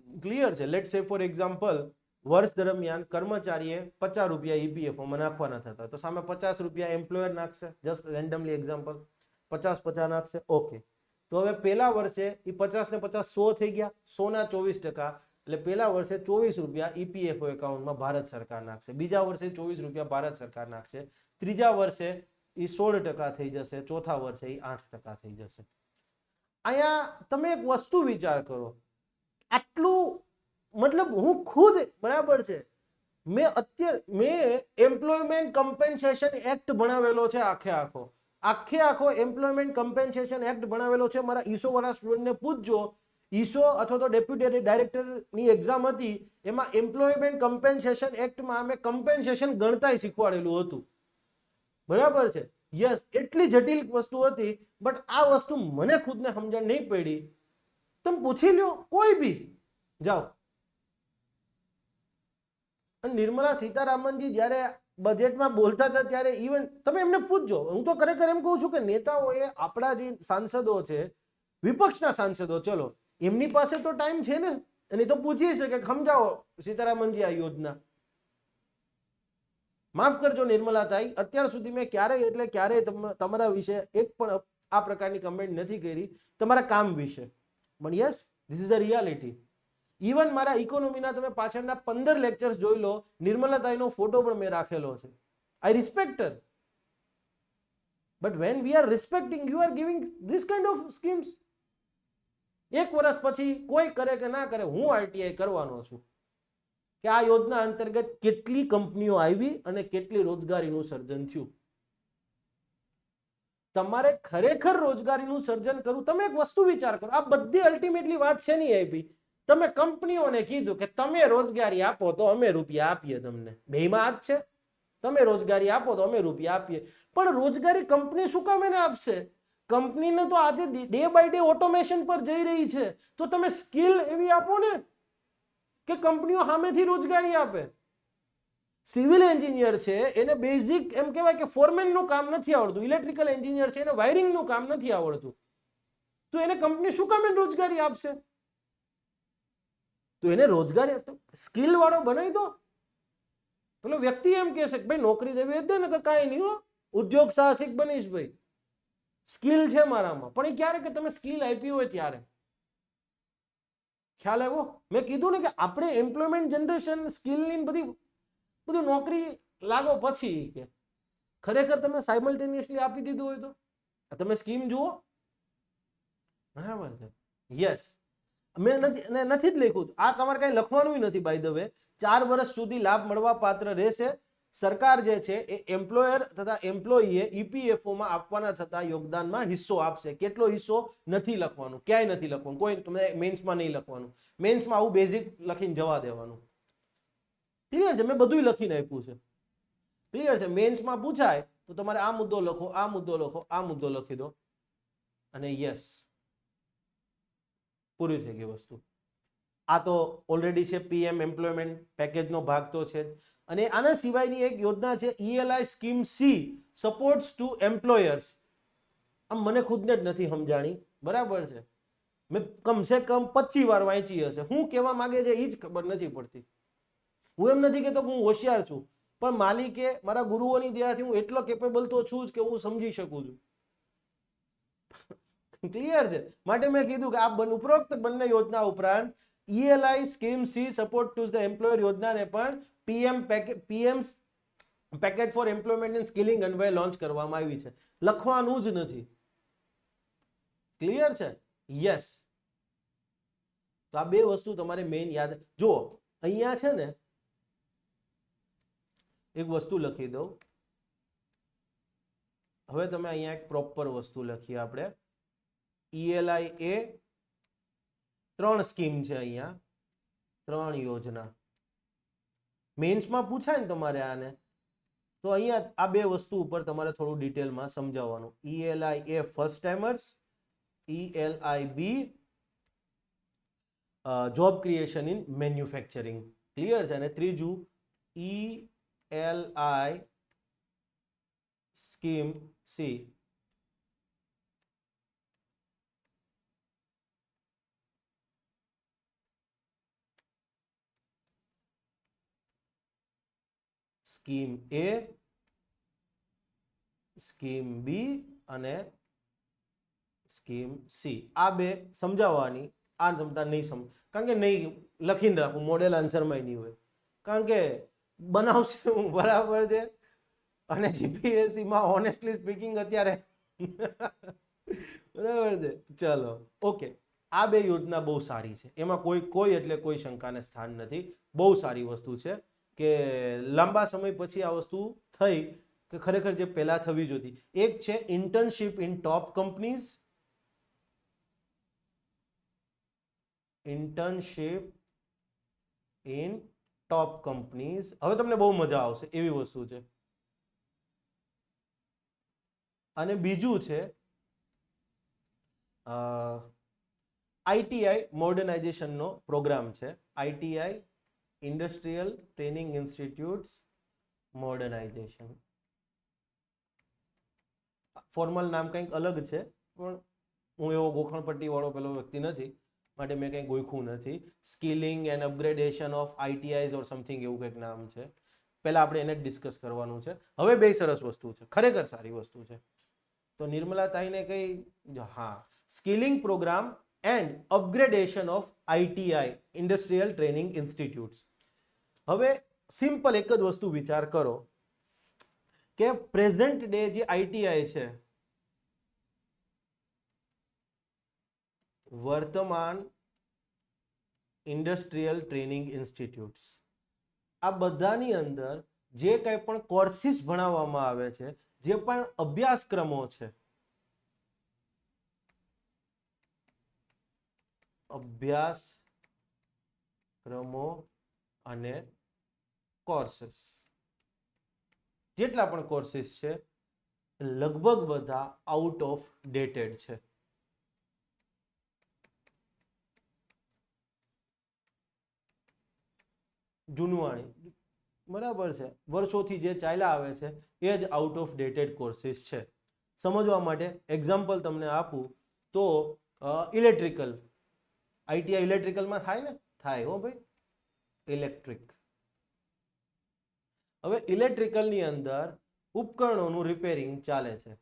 ક્લિયર છે? લેટ્સ સે ફોર એક્ઝામ્પલ, વર્ષ દરમિયાન કર્મચારીએ 50 રૂપિયા ઈપીએફઓ માં નાખવાના થતા, તો સામે 50 રૂપિયા એમ્પ્લોયર નાખશે, જસ્ટ રેન્ડમલી એક્ઝામ્પલ, 50 નાખશે. ઓકે, તો હવે પહેલા વર્ષે એ 50 ને 50 100 થઈ ગયા, 100 ના 24%, એટલે પહેલા વર્ષે 24 રૂપિયા ઈપીએફઓ એકાઉન્ટમાં ભારત સરકાર નાખશે, બીજા વર્ષે 24 રૂપિયા ભારત સરકાર નાખશે, ત્રીજા વર્ષે એ 16% થઈ જશે, ચોથા વર્ષે એ 8% થઈ જશે. અહીંયા તમે એક વસ્તુ વિચાર કરો, આટલું મતલબ હું ખુદ, બરાબર છે, મેં એમ્પ્લોયમેન્ટ કમ્પેન્સેશન એક્ટ ભણાવેલો છે, આખો એમ્પ્લોયમેન્ટ કમ્પેન્સેશન એક્ટ ભણાવેલો છે. મારા ઈસો વાળા સ્ટુડન્ટને પૂછજો, ઈસો અથવા તો ડેપ્યુટી ડાયરેક્ટરની એક્ઝામ હતી, એમાં એમ્પ્લોયમેન્ટ કમ્પેન્સેશન એક્ટમાં અમે કમ્પેન્સેશન ગણતાય શીખવાડેલું હતું, બરાબર છે, યસ, એટલી જટિલ વસ્તુ હતી, બટ આ વસ્તુ મને ખુદને સમજણ નહીં પડી. તમે પૂછી લો કોઈ બી, જાઓ. નિર્મલા સીતારામનજી જ્યારે બજેટમાં બોલતા હતા ત્યારે ઇવન તમે એમને પૂછજો, હું તો ખરેખર એમ કહું છું કે નેતાઓએ, આપણા જે સાંસદો છે, વિપક્ષના સાંસદો, ચલો એમની પાસે તો ટાઈમ છે ને, અને તો પૂછી શકે કે સમજાવો સીતારામનજી આ યોજના. માફ કરજો નિર્મલાતાઈ, અત્યાર સુધી મેં ક્યારેય તમારા વિશે એક પણ આ પ્રકારની કમેન્ટ નથી કરી તમારા કામ વિશે. પણ yes, this is the reality. Even મારા ઇકોનોમીના તમે પાછળના 15 લેક્ચર્સ જોઈ લો, નિર્મલાતાઈનો ફોટો પણ મેં રાખેલો છે. આઈ respect her. But when we are રિસ્પેક્ટિંગ, you are giving this kind of schemes. એક વર્ષ પછી કોઈ કરે કે ના કરે, હું આરટીઆઈ કરવાનો છું કે આ યોજના અંતર્ગત કેટલી કંપનીઓ આવી અને કેટલી રોજગારીનું સર્જન થયું. તમારે ખરેખર રોજગારીનું સર્જન કરવું, તમે એક વસ્તુ વિચાર કરો, આ બધી અલ્ટિમેટલી વાત છે નહીં આપી. તમે કંપનીઓને કીધું કે તમે રોજગારી આપો તો અમે રૂપિયા આપીએ તમને. બેમાં જ છે, તમે રોજગારી આપો તો અમે રૂપિયા આપીએ. પણ રોજગારી કંપની શું કામ એને આપશે? કંપનીને તો આજે ડે બાય ડે ઓટોમેશન પર જઈ રહી છે. તો તમે સ્કિલ એવી આપો ને કે કંપનીઓ સામેથી રોજગારી આપે. સિવિલ એન્જિનિયર છે, એને બેઝિક એમ કહેવાય કે ફોરમેનનું કામ નથી આવડતું. ઇલેક્ટ્રિકલ એન્જિનિયર છે, એને વાયરિંગનું કામ નથી આવડતું. તો એને કંપની શું કામ એને રોજગારી આપશે? તો એને રોજગારી સ્કિલ વાળો બનાવી દો. પેલો વ્યક્તિ એમ કહેશે કે ભાઈ નોકરી દેવી દે ને, કે કાંઈ નહીં હો, ઉદ્યોગ સાહસિક બનીશ ભાઈ, સ્કિલ છે મારામાં. પણ એ ક્યારે કે તમે સ્કિલ આપી હોય ત્યારે. ખ્યાલ આવ્યો? મેં કીધું ને કે આપણે એમ્પ્લોયમેન્ટ જનરેશન સ્કિલની બધું નોકરી લાગો પછી કે ખરેખર તમે સાયમલ્ટેનિયસલી આપી દીધું હોય તો તમે સ્કીમ જુઓ. બરાબર છે? યસ, મેં નથી જ લખ્યું. આ તમારે કઈ લખવાનું નથી. બાય ધ વે, 4 વર્ષ સુધી લાભ મળવા પાત્ર રહેશે. સરકાર જે છે એ એમ્પ્લોયર તથા એમ્પ્લોયીએ ઈપીએફઓમાં આપવાના થતા યોગદાનમાં હિસ્સો આપશે. કેટલો હિસ્સો નથી લખવાનું, ક્યાંય નથી લખવાનું, કોઈ તમે મેન્સમાં નહીં લખવાનું. મેન્સમાં આવું બેઝિક લખીને જવા દેવાનું. ક્લિયર છે? મેં બધું લખીને આપ્યું છે. ક્લિયર છે? મેન્સમાં પૂછાય તો તમારે આ મુદ્દો લખો, આ મુદ્દો લખો, આ મુદ્દો લખી દો અને યસ, પૂરી થઈ ગઈ વસ્તુ. આ તો ઓલરેડી છે, પીએમ એમ્પ્લોયમેન્ટ પેકેજનો ભાગ તો છે. અને આના સિવાયની એક યોજના છે ELI scheme C, supports to employers. આમ મને ખુદને જ નથી સમજાણી. બરાબર છે? મેં કમસે કમ 25 વાર વાંચી હશે. હું કહેવા માંગે છે એ જ ખબર નથી પડતી. હું એમ નથી કહેતો કે હું હોશિયાર છું, પણ માલિકે મારા ગુરુઓની દયાથી હું એટલો કેપેબલ તો છું જ કે હું સમજી શકું છું. ક્લિયર છે? માટે મેં કીધું કે આ ઉપરોક્ત બંને યોજના ઉપરાંત ELI scheme C support to the employer યોજનાને પણ PM package for employment and skilling અન્વયે લોન્ચ કરવામાં આવી છે. લખવાનું જ નથી. ક્લિયર છે? યસ. તો આ બે વસ્તુ તમારે મેઇન યાદ. જુઓ, અહીંયા છે ને એક વસ્તુ લખી દઉં. હવે તમે અહીંયા એક પ્રોપર વસ્તુ લખીએ આપણે. ઈએલઆઈ એ 3 સ્કીમ છે અહીંયા, 3 યોજના. મેન્સમાં પૂછાય ને તમારે આને, તો અહીંયા આ બે વસ્તુ ઉપર તમારે થોડું ડિટેલમાં સમજાવવાનું. ELI A first timers, ELI B job creation in manufacturing. Clear છે? અને ત્રીજું ELI scheme C scheme A, scheme B અને સ્કીમ સી. આ બે સમજાવવાની. આ સમજતા નહીં કારણ કે નહીં લખીને રાખું, મોડેલ આન્સરમાં નહીં હોય. કારણ કે બનાવશે હું, બરાબર છે? અને જીપીએસસીમાં ઓનેસ્ટલી સ્પીકિંગ અત્યારે બરાબર છે. ચલો, ઓકે. આ બે યોજના બહુ સારી છે, એમાં કોઈ એટલે કોઈ શંકાને સ્થાન નથી. બહુ સારી વસ્તુ છે કે લાંબા સમય પછી આ વસ્તુ થઈ કે ખરેખર જે પહેલા થવી જોઈતી. એક છે internship in top companies, internship in top companies. હવે તમને બહુ મજા આવશે એવી વસ્તુ છે. અને બીજું છે આઈટીઆઈ મોડર્નાઇઝેશનનો પ્રોગ્રામ છે. ITI industrial training institutes modernisation. Formal નામ કંઈક અલગ છે, પણ હું એવો ગોખણપટ્ટી વાળો પેલો વ્યક્તિ નથી, માટે મેં કંઈ ગોખ્યું નથી. Skilling and upgradation of ITIs or something એવું કંઈક નામ છે. પહેલા આપણે એને જ ડિસ્કસ કરવાનું છે. હવે બે સરસ વસ્તુ છે, ખરેખર સારી વસ્તુ છે. તો નિર્મલાતાઈને કઈ, હા, skilling program and upgradation of ITI industrial training institutes. હવે સિમ્પલ એક જ વસ્તુ વિચાર કરો કે પ્રેઝન્ટ ડે જે આઈટીઆઈ છે, વર્તમાન ઇન્ડસ્ટ્રીયલ ટ્રેનિંગ ઇન્સ્ટિટ્યૂટ્સ, આ બધાની અંદર જે કંઈ પણ કોર્સિસ ભણાવવામાં આવે છે, જે પણ અભ્યાસક્રમો છે, અભ્યાસક્રમો અને કોર્સિસ, જેટલા પણ કોર્સિસ છે લગભગ બધા આઉટ ઓફ ડેટેડ છે. જૂનવાણી, બરાબર છે, વર્ષોથી જે ચાલ્યા આવે છે એ જ આઉટ ઓફ ડેટેડ કોર્સિસ છે. સમજવા માટે એક્ઝામ્પલ તમને આપું તો ઇલેક્ટ્રિકલ, આઈટીઆઈ ઇલેક્ટ્રિકલમાં થાય ને, થાય હો ભાઈ, ઇલેક્ટ્રિક. હવે ઇલેક્ટ્રિકલની અંદર ઉપકરણોનું રિપેરિંગ ચાલે છે.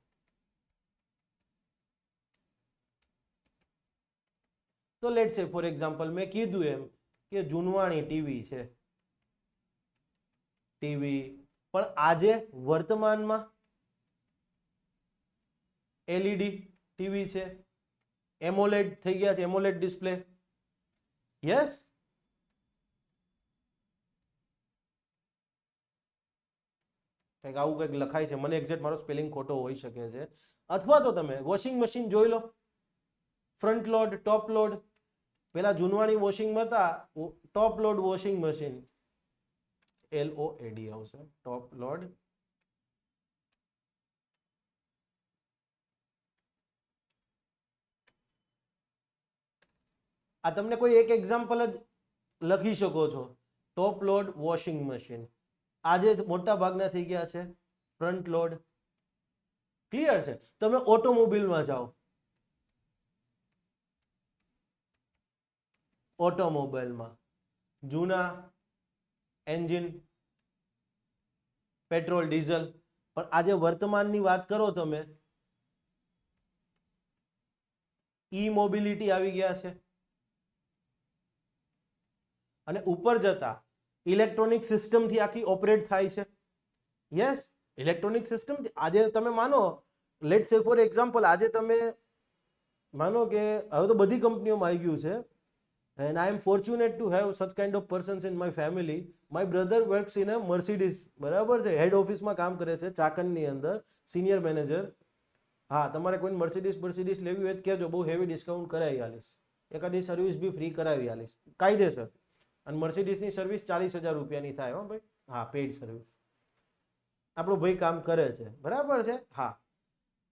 તો લેટ્સ સે ફોર એક્ઝામ્પલ મેં કીધું એમ કે જૂનવાણી ટીવી છે, ટીવી, પણ આજે વર્તમાનમાં એલઈડી ટીવી છે, એમોલેડ થઈ ગયા છે, એમોલેડ ડિસ્પ્લે. યસ, કંઈક આવું કંઈક લખાય છે, મને એક્ઝેક્ટ મારો સ્પેલિંગ ખોટો હોઈ શકે છે. અથવા તો તમે વોશિંગ મશીન જોઈ લો, ફ્રન્ટ લોડ, ટોપ લોડ. પેલા જૂનવાણી વોશિંગમાં હતા, ટોપ લોડ વોશિંગ મશીન, LOAD આવશે, ટોપ લોડ. આ તમને કોઈ એક એક્ઝામ્પલ જ લખી શકો છો, ટોપ લોડ વોશિંગ મશીન. આજે મોટા ભાગના થઈ ગયા છે ફ્રન્ટ લોડ. ક્લિયર છે? તમે ઓટોમોબાઈલમાં જાઓ, ઓટોમોબાઈલમાં જૂના એન્જિન, પેટ્રોલ, ડીઝલ, પણ આજે વર્તમાનની વાત કરો તમે, ઈ મોબિલિટી આવી ગયા છે. અને ઉપર જતા ઇલેક્ટ્રોનિક સિસ્ટમથી આખી ઓપરેટ થાય છે. Yes, electronic system. આજે તમે માનો, લેટ સે ફોર એક્ઝામ્પલ, આજે તમે માનો કે હવે તો બધી કંપનીઓમાં આવી ગયું છે, and I am fortunate to have such kind of persons in my family. My brother works in a Mercedes, બરાબર છે, હેડ ઓફિસમાં કામ કરે છે ચાકણની અંદર, સિનિયર મેનેજર. હા, તમારે કોઈ મર્સિડીસ લેવી હોય તો કહેજો, બહુ હેવી ડિસ્કાઉન્ટ કરાવી આલીશ, એકાદી સર્વિસ બી ફ્રી કરાવી આલીશ, કાયદેસર. અને મર્સિડીસની સર્વિસ 40,000 રૂપિયાની થાય હો ભાઈ. હા, પેઇડ સર્વિસ. આપણો ભાઈ કામ કરે છે, બરાબર છે. હા,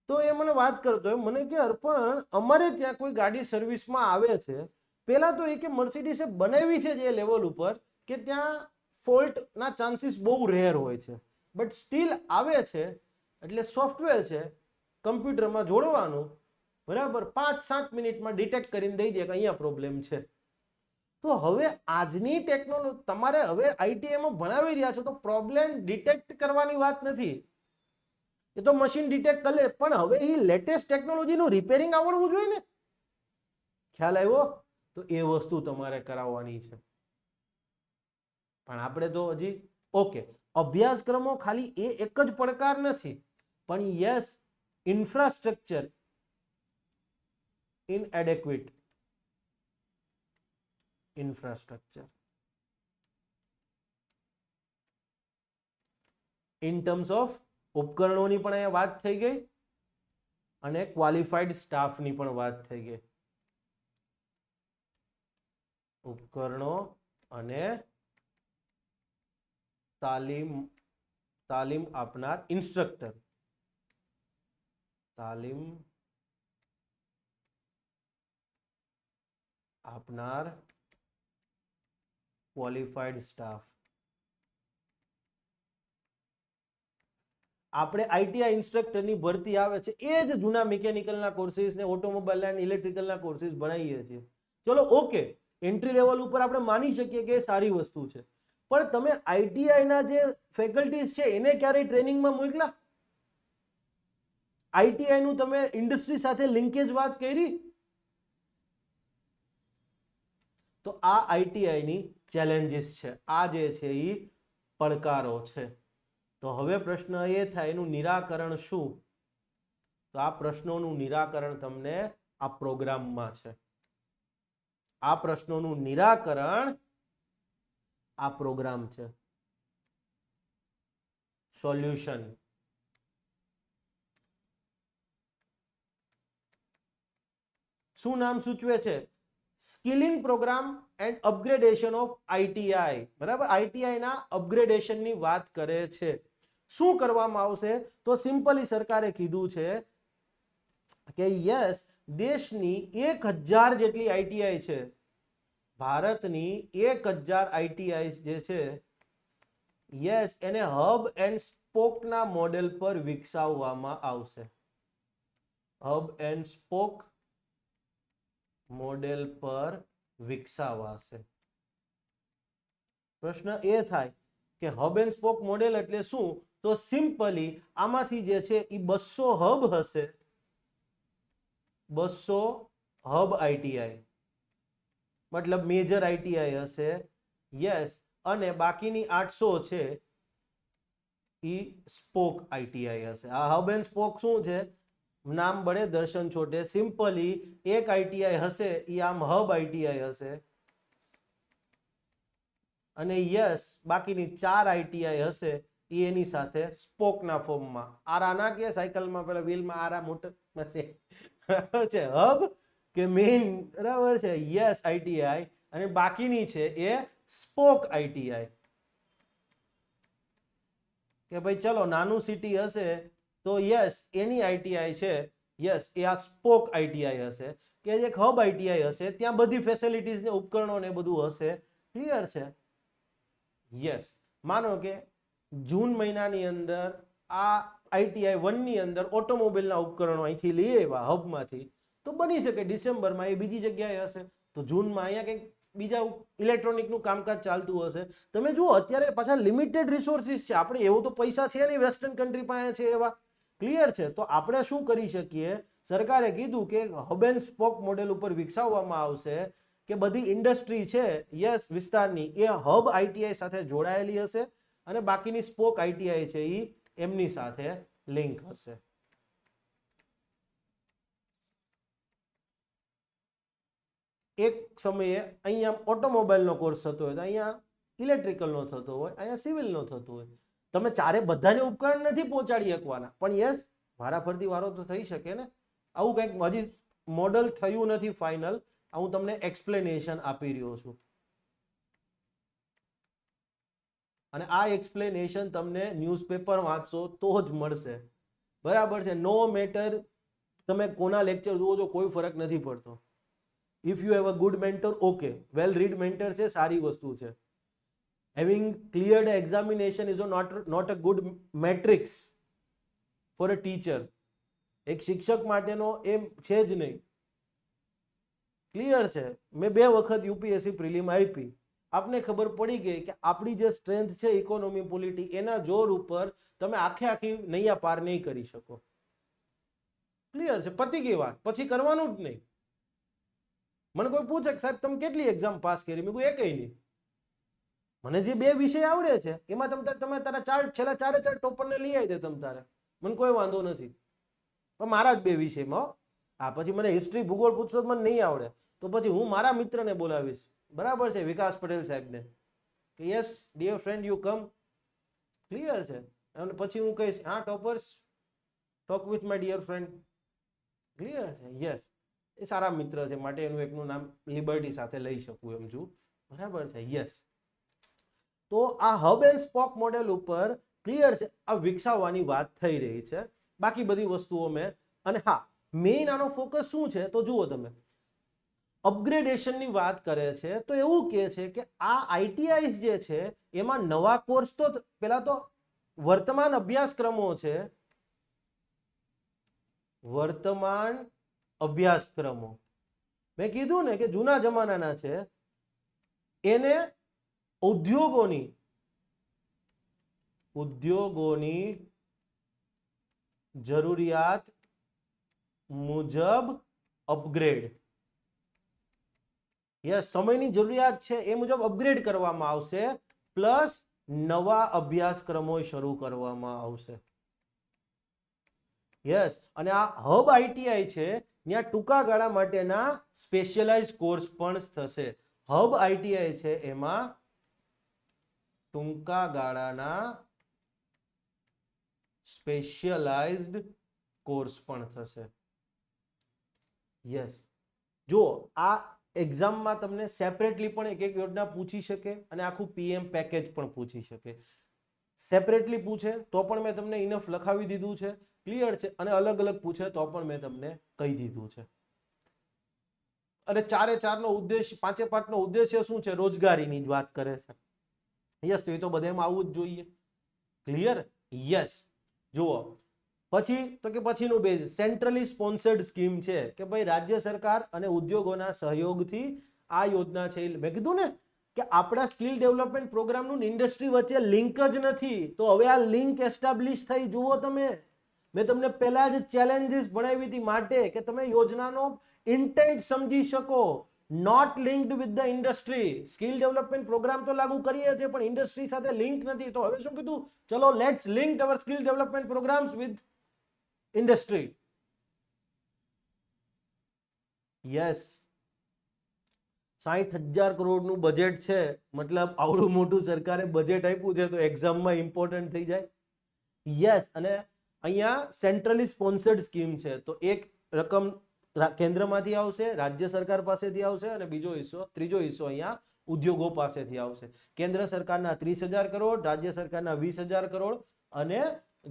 તો એ મને વાત કરતો, મને કે અર્પણ, અમારે ત્યાં કોઈ ગાડી સર્વિસમાં આવે છે, પેલા તો એ કે મર્સિડીસે બનાવી છે જે લેવલ ઉપર કે ત્યાં ફોલ્ટના ચાન્સીસ બહુ રેર હોય છે, બટ સ્ટીલ આવે છે. એટલે સોફ્ટવેર છે, કમ્પ્યુટરમાં જોડવાનું, બરાબર, 5-7 મિનિટમાં ડિટેક્ટ કરીને દઈ દે કે અહીંયા પ્રોબ્લેમ છે. તો હવે આજની ટેકનોલોજી, તમારે હવે આઈટીઆઈમાં ભણાવી રહ્યા છો તો પ્રોબ્લેમ ડિટેક્ટ કરવાની વાત નથી, એ તો મશીન ડિટેક્ટ કરે, પણ હવે એ લેટેસ્ટ ટેકનોલોજીનું રિપેરિંગ આવડવું જોઈએ ને. ખ્યાલ આવ્યો? તો એ વસ્તુ તમારે કરાવવાની છે. પણ આપણે તો હજી, ઓકે, અભ્યાસક્રમો ખાલી એ એક જ પડકાર નથી, પણ yes, infrastructure inadequate, infrastructure in terms of ઉપકરણોની પણ અહીંયા વાત થઈ ગઈ અને ક્વોલિફાઈડ સ્ટાફની પણ વાત થઈ ગઈ. ઉપકરણો અને તાલીમ આપનાર ઇન્સ્ટ્રક્ટર, તાલીમ આપનાર ક્વોલિફાઈડ સ્ટાફ. આપણે આઈટીઆઈ ઇન્સ્ટ્રક્ટરની ભરતી આવે છે એ જ જૂના મિકેનિકલના કોર્સિસ ને ઓટોમોબાઈલ એન્ડ ઇલેક્ટ્રિકલના કોર્સિસ ભણાવીએ છીએ. ચલો ઓકે, એન્ટ્રી લેવલ ઉપર આપણે માની શકીએ કે એ સારી વસ્તુ છે, પણ તમે આઈટીઆઈ ના જે ફેકલ્ટીઝ છે એને ક્યારેય ટ્રેનિંગમાં મોકલા? આઈટીઆઈ નું તમે ઇન્ડસ્ટ્રી સાથે લિંકેજ વાત કરી? તો આ આઈટીઆઈ ની ચેલેન્જીસ છે, આ જે છે એ પડકારો છે. તો હવે પ્રશ્ન એ થાય એનું નિરાકરણ શું? તો આ પ્રશ્નોનું નિરાકરણ તમને આ પ્રોગ્રામમાં છે. આ પ્રશ્નોનું નિરાકરણ આ પ્રોગ્રામ છે. સોલ્યુશન. શું નામ સૂચવે છે? Skilling program and upgradation of ITI. બરાબર, આઈટીઆઈ ના અપગ્રેડેશન ની વાત કરે છે. શું કરવામાં આવશે? તો સિમ્પલી સરકારે કીધું છે કે યસ, દેશની 1000 જેટલી આઈટીઆઈ છે, ભારતની 1000 આઈટીઆઈ જે છે, યસ, એને હબ એન્ડ સ્પોક ના મોડેલ પર વિકસાવવામાં આવશે. હબ એન્ડ સ્પોક મોડેલ પર વિકસાવાશે. પ્રશ્ન એ થાય કે હબ એન્ડ સ્પોક મોડેલ એટલે શું? તો સિમ્પલી આમાંથી જે છે એ 200 હબ હશે, 200 હબ આઈટીઆઈ, મતલબ મેજર આઈટીઆઈ હશે, યસ, અને બાકીની 800 છે એ સ્પોક આઈટીઆઈ હશે. આ હબ એન્ડ સ્પોક શું છે? નામ બડે દર્શન છોટે. સિમ્પલી એક આઈટીઆઈ હશે એ આમ હબ આઈટીઆઈ હશે, અને યસ, બાકીની 4 આઈટીઆઈ હશે એ એની સાથે સ્પોકના ફોર્મમાં. આરા ના કે સાયકલમાં પેલા વ્હીલમાં આરા મોટર છે, હબ કે મેઇન, બરાબર છે, યસ, આઈટીઆઈ, અને બાકીની છે એ સ્પોક આઈટીઆઈ. કે ભાઈ ચલો નાનું સિટી હશે તો યસ એની આઈટીઆઈ છે, યસ, એ આ સ્પોક આઈટીઆઈ હશે. કે એક હબ આઈટીઆઈ હશે, ત્યાં બધી ફેસિલિટીઝ ને ઉપકરણો ને બધું હશે. ક્લિયર છે? યસ. માનો કે જૂન મહિનાની અંદર આ આઈટીઆઈ 1 ની અંદર ઓટોમોબાઈલના ઉપકરણો અહીંથી લઈ આવ્યા હબમાંથી, તો બની શકે ડિસેમ્બરમાં એ બીજી જગ્યાએ હશે, તો જૂનમાં અહીંયા કંઈક બીજા ઇલેક્ટ્રોનિકનું કામકાજ ચાલતું હશે. તમે જુઓ અત્યારે પાછા લિમિટેડ રિસોર્સિસ છે, આપણે એવું તો પૈસા છે નહીં વેસ્ટર્ન કન્ટ્રી પાસે છે એવા. ક્લિયર છે? તો આપણે શું કરી શકીએ? સરકારે કીધું કે હબ એન્ડ સ્પોક મોડેલ ઉપર વિકસાવવામાં આવશે, કે બધી ઇન્ડસ્ટ્રી છે, યસ, વિસ્તારની, એ હબ આઈટીઆઈ સાથે જોડાયેલી હશે, અને બાકીની સ્પોક આઈટીઆઈ છે એ એમની સાથે લિંક હશે. એક સમયે અહીંયા ઓટોમોબાઈલનો કોર્સ થતો હોય તો અહીંયા ઇલેક્ટ્રિકલનો થતો હોય, અહીંયા સિવિલનો થતો હોય. તમે ચારે બધાને ઉપકરણ નથી પહોંચાડી શકવાના, પણ યસ, વારાફરતી વારો તો થઈ શકે ને. આવું કંઈક હજી મોડલ થયું નથી ફાઇનલ, હું તમને એક્સપ્લેનેશન આપી રહ્યો છું. અને આ એક્સપ્લેનેશન તમને ન્યૂઝપેપર વાંચશો તો જ મળશે. બરાબર છે? નો મેટર તમે કોના લેક્ચર જુઓ છો, કોઈ ફરક નથી પડતો. If you have a good mentor, okay, well read mentor છે, સારી વસ્તુ છે. Having cleared examination is not a good metrics for a teacher. એક શિક્ષક માટેનો એમ છે જ નહીં. ક્લિયર છે? મેં 2 વખત યુપીએસસી પ્રિલિમ આપી, આપને ખબર પડી ગઈ કે આપણી જે સ્ટ્રેન્થ છે ઇકોનોમી પોલિટી, એના જોર ઉપર તમે આખી નૈયા પાર નહીં કરી શકો. ક્લિયર છે? પતી ગઈ વાત, પછી કરવાનું જ નહીં. મને કોઈ પૂછે કે સાહેબ તમે કેટલી એક્ઝામ પાસ કરી? મેં કહ્યું એકેય નહીં. મને જે 2 વિષય આવડે છે એમાં તમે તારા છેલ્લા 4 ટોપરને લઈ આવી દે તમ તારે, મને કોઈ વાંધો નથી. પણ મારા જ 2 વિષયમાં. હા, પછી મને હિસ્ટ્રી ભૂગોળ પૂછશો તો મને નહીં આવડે, તો પછી હું મારા મિત્રને બોલાવીશ, બરાબર છે, વિકાસ પટેલ સાહેબને, કે yes dear friend you come. Clear છે? અને પછી હું કહીશ, હા toppers, talk with my dear friend. Clear છે? યસ, એ સારા મિત્ર છે, માટે એનું એકનું નામ લિબર્ટી સાથે લઈ શકું એમ છું. બરાબર છે? યસ. તો આ હબ એન્ડ સ્પોક મોડેલ ઉપર ક્લિયર છે, આ વિકસાવવાની વાત થઈ રહી છે. બાકી બધી વસ્તુઓ મેં, અને હા, મેઇન આનો ફોકસ શું છે તો જુઓ તમે, અપગ્રેડેશનની વાત કરે છે. તો એવું કહે છે કે આ આઈટીઆઈ જે છે એમાં નવા કોર્સ, તો પેલા તો વર્તમાન અભ્યાસક્રમો છે, વર્તમાન અભ્યાસક્રમો મેં કીધું ને કે જૂના જમાનાના છે, એને ઉદ્યોગોની ઉદ્યોગોની જરૂરિયાત મુજબ અપગ્રેડ. યસ, સમયની જરૂરિયાત છે એ મુજબ અપગ્રેડ કરવામાં આવશે, પ્લસ નવા અભ્યાસક્રમો શરૂ કરવામાં આવશે. યસ, અને આ હબ આઈટીઆઈ છે ત્યાં ટૂંકા ગાળા માટેના સ્પેશિયલાઇઝ કોર્સ પણ થશે. હબ આઈટીઆઈ છે એમાં ટૂંકા ગાળાના સ્પેશિયલાઇઝ્ડ કોર્સ પણ થશે. યસ, જો આ એક્ઝામમાં તમને સેપરેટલી પણ એક એક યોજના પૂછી શકે અને આખું પીએમ પેકેજ પણ પૂછી શકે. સેપરેટલી પૂછે તો પણ મેં તમને ઇનફ લખાવી દીધું છે, ક્લિયર છે, અને અલગ અલગ પૂછે તો પણ મેં તમને કહી દીધું છે. અને ચારે ચારનો ઉદ્દેશ, પાંચે પાંચનો ઉદ્દેશ્ય શું છે? રોજગારીની જ વાત કરે છે. યસ, તો એ તો બધામાં આવવું જ જોઈએ. ક્લિયર? યસ. જુઓ પછી તો કે પછીનું બેઝ સેન્ટ્રલી સ્પોન્સર્ડ સ્કીમ છે કે ભાઈ રાજ્ય સરકાર અને ઉદ્યોગોના સહયોગથી આ યોજના છે. મેં કીધું ને કે આપણા સ્કિલ ડેવલપમેન્ટ પ્રોગ્રામનું ઇન્ડસ્ટ્રી વચ્ચે લિંક જ નથી, તો હવે આ લિંક એસ્ટાબ્લિશ થઈ. જુઓ તમે, મેં તમને પહેલા જ ચેલેન્જીસ ભણાવી હતી માટે કે તમે યોજનાનો ઇન્ટેન્ટ સમજી શકો. Not linked with the industry. Skill development program તો લાગુ કરીએ છીએ પણ ઇન્ડસ્ટ્રી સાથે લિંક નથી. તો હવે શું કીધું? ચલો let's link our skill development programs with industry. Yes, 60,000 કરોડનું બજેટ છે, મતલબ આવડું મોટું સરકારે બજેટ આપ્યું છે તો એક્ઝામમાં ઇમ્પોર્ટન્ટ થઈ જાય. યસ, અને અહીંયા સેન્ટ્રલી સ્પોન્સર્ડ સ્કીમ છે તો એક રકમ કેન્દ્રમાંથી આવશે, રાજ્ય સરકાર પાસેથી આવશે, અને ત્રીજો હિસ્સો અહીંયા ઉદ્યોગો પાસેથી આવશે. કેન્દ્ર સરકારના 30,000 કરોડ, રાજ્ય સરકારના 20,000 કરોડ, અને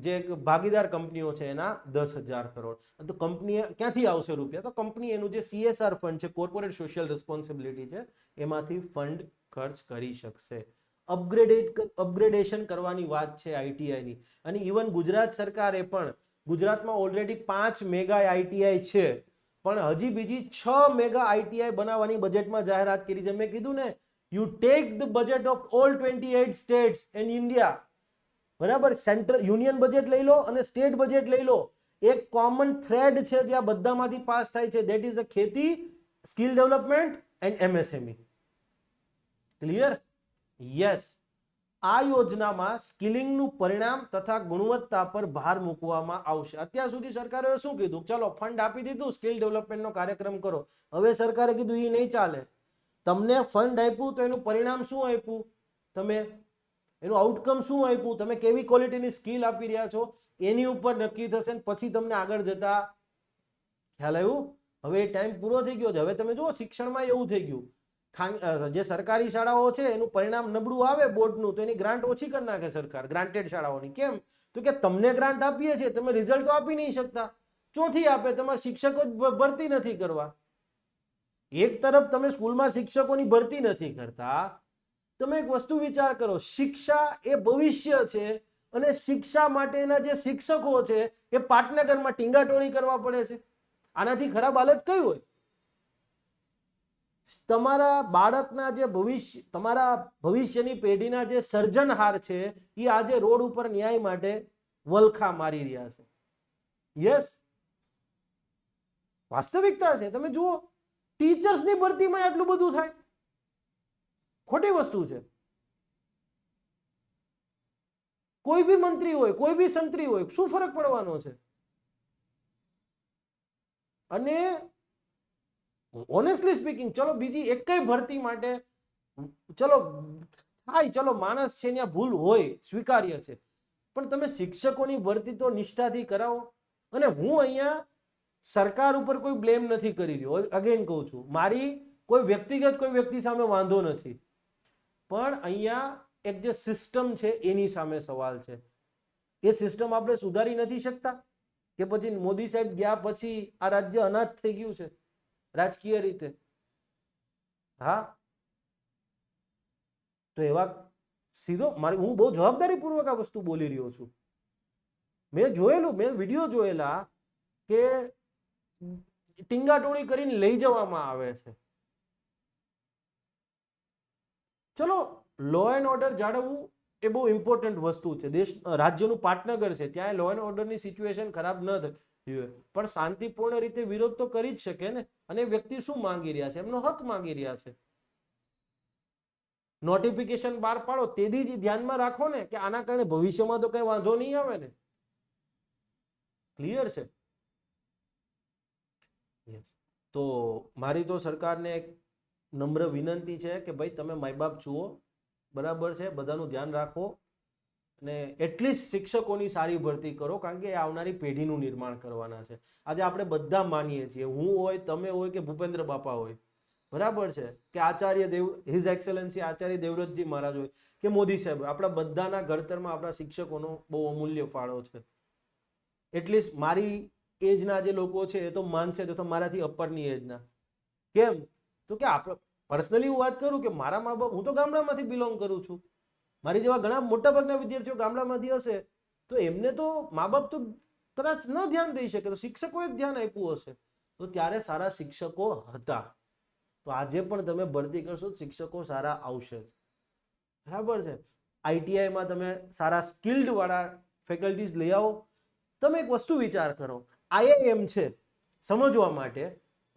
જે ભાગીદાર કંપનીઓ છે એના 10,000 કરોડ. તો કંપની ક્યાંથી આવશે રૂપિયા? તો કંપની એનું જે CSR ફંડ છે, કોર્પોરેટ સોશિયલ રિસ્પોન્સિબિલિટી છે, એમાંથી ફંડ ખર્ચ કરી શકશે. અપગ્રેડેશન કરવાની વાત છે આઈટીઆઈની. અને ઇવન ગુજરાત સરકારે પણ, ગુજરાતમાં ઓલરેડી 5 મેગા આઈટીઆઈ છે, પણ હજી બીજી 6 મેગા આઈટીઆઈ બનાવવાની બજેટમાં જાહેરાત કરી છે. મેં કીધું ને, you take the budget of all 28 states in India, બરાબર, સેન્ટ્રલ યુનિયન બજેટ લઈ લો અને સ્ટેટ બજેટ લઈ લો, એક કોમન થ્રેડ છે જ્યાં બધામાંથી પાસ થાય છે, ધેટ ઇઝ અ ખેતી, skill development and MSME. Clear? Yes, આ યોજનામાં સ્કિલિંગનું પરિણામ તથા ગુણવત્તા પર ભાર મૂકવામાં આવશે. અત્યાર સુધી સરકારે શું કીધું? ચલો ફંડ આપી દીધું, સ્કિલ ડેવલપમેન્ટનો કાર્યક્રમ કરો. હવે સરકારે કીધું એ નહીં ચાલે. તમને ફંડ આપ્યું તો એનું પરિણામ શું આપ્યું? તમે એનું આઉટકમ શું આપ્યું? તમે કેવી ક્વોલિટીની સ્કિલ આપી રહ્યા છો એની ઉપર નક્કી થશે. પછી તમને આગળ જતા ખ્યાલ આવ્યું? હવે એ ટાઈમ પૂરો થઈ ગયો છે. હવે તમે જુઓ શિક્ષણમાં એવું થઈ ગયું, જે સરકારી શાળાઓ છે એનું પરિણામ નબળું આવે બોર્ડનું તો એની ગ્રાન્ટ ઓછી કરી નાખે સરકાર, ગ્રાન્ટેડ શાળાઓની. કેમ? તો કે તમને ગ્રાન્ટ આપીએ છીએ, તમે રિઝલ્ટ તો આપી નહીં શકતા. ચોથી આપે, તમારે શિક્ષકો ભરતી નથી કરવા. એક તરફ તમે સ્કૂલમાં શિક્ષકોની ભરતી નથી કરતા. તમે એક વસ્તુ વિચાર કરો, શિક્ષા એ ભવિષ્ય છે, અને શિક્ષા માટેના જે શિક્ષકો છે એ પાટનગરમાં ટીંગાટોળી કરવા પડે છે. આનાથી ખરાબ હાલત કઈ હોય? તમારા બાળકના જે ભવિષ્ય, તમારા ભવિષ્યની પેઢીના જે સર્જનહાર છે એ આજે રોડ ઉપર ન્યાય માટે વલખા મારી રહ્યા છે. યસ, વાસ્તવિકતા છે. તમે જુઓ, ટીચર્સની ભરતીમાં આટલું બધું થાય, ખોટી વસ્તુ છે. કોઈ બી મંત્રી હોય, કોઈ બી સંત્રી હોય, શું ફરક પડવાનો છે? અને ઓનેસ્ટલી સ્પીકિંગ, ચલો બીજી એકય ભરતી માટે ચલો થાય, ચલો માણસ છે ત્યાં ભૂલ હોય, સ્વીકાર્ય છે, પણ તમે શિક્ષકોની ભરતી તો નિષ્ઠાથી કરાવો. અને હું અહીંયા સરકાર ઉપર કોઈ બ્લેમ નથી કરી રહ્યો, અગેન કહું છું, મારી કોઈ વ્યક્તિગત કોઈ વ્યક્તિ સામે વાંધો નથી, પણ અહીંયા એક જે સિસ્ટમ છે એની સામે સવાલ છે. એ સિસ્ટમ આપણે સુધારી નથી શકતા? કે પછી મોદી સાહેબ ગયા પછી આ રાજ્ય અનાથ થઈ ગયું છે રાજકીય રીતે? હા, તો એવા સીધો હું બહુ જવાબદારીપૂર્વક આ વસ્તુ બોલી રહ્યો છું. મેં જોયેલું, મેં વિડીયો જોયેલા કે ટીંગાટોળી કરીને લઈ જવામાં આવે છે. ચલો લો એન્ડ ઓર્ડર જાળવવું એ બહુ ઇમ્પોર્ટન્ટ વસ્તુ છે. દેશ રાજ્યનું પાટનગર છે, ત્યાં લો એન્ડ ઓર્ડરની સિચ્યુએશન ખરાબ ન થવી હોય, પણ શાંતિપૂર્ણ રીતે વિરોધ તો કરી જ શકે ને. અને વ્યક્તિ શું માંગી રહ્યા છે? એમનો હક માંગી રહ્યા છે. નોટિફિકેશન બહાર પાડો તેથી જ ધ્યાનમાં રાખો ને કે આના કારણે ભવિષ્યમાં તો કઈ વાંધો નહીં આવે ને. ક્લિયર છે? યસ. તો મારી તો સરકારને એક નમ્ર વિનંતી છે કે ભાઈ તમે માય બાપ જુઓ, બરાબર છે, બધાનું ધ્યાન રાખો અને એટલીસ્ટ શિક્ષકોની સારી ભરતી કરો, કારણ કે એ આવનારી પેઢીનું નિર્માણ કરવાના છે. આજે આપણે બધા માનીએ છીએ, હું હોય, તમે હોય કે ભૂપેન્દ્ર બાપા હોય, બરાબર છે, કે આચાર્ય હિઝ એક્સેલન્સી આચાર્ય દેવવ્રતજી મહારાજ હોય કે મોદી સાહેબ, આપણા બધાના ઘડતરમાં આપણા શિક્ષકોનો બહુ અમૂલ્ય ફાળો છે. એટલીસ્ટ મારી એજના જે લોકો છે એ તો માનશે તો મારાથી અપરની એજના. કેમ? તો કે આપણે પર્સનલી હું વાત કરું કે મારા મા બાપ, હું તો ગામડામાંથી બિલોંગ કરું છું, મારી જેવા ઘણા મોટાભાગના વિદ્યાર્થીઓ ગામડામાંથી હશે, તો એમને તો મા બાપ તો કદાચ ન ધ્યાન દઈ શકે, તો શિક્ષકોએ જ ધ્યાન આપ્યું હશે. તો ત્યારે સારા શિક્ષકો હતા. તો આજે પણ તમે ભરતી કરશો, શિક્ષકો સારા આવશે, બરાબર છે. આઈટીઆઈમાં તમે સારા સ્કિલ્ડ વાળા ફેકલ્ટીઝ લઈ આવો. તમે એક વસ્તુ વિચાર કરો, આઈઆઈએમ છે, સમજવા માટે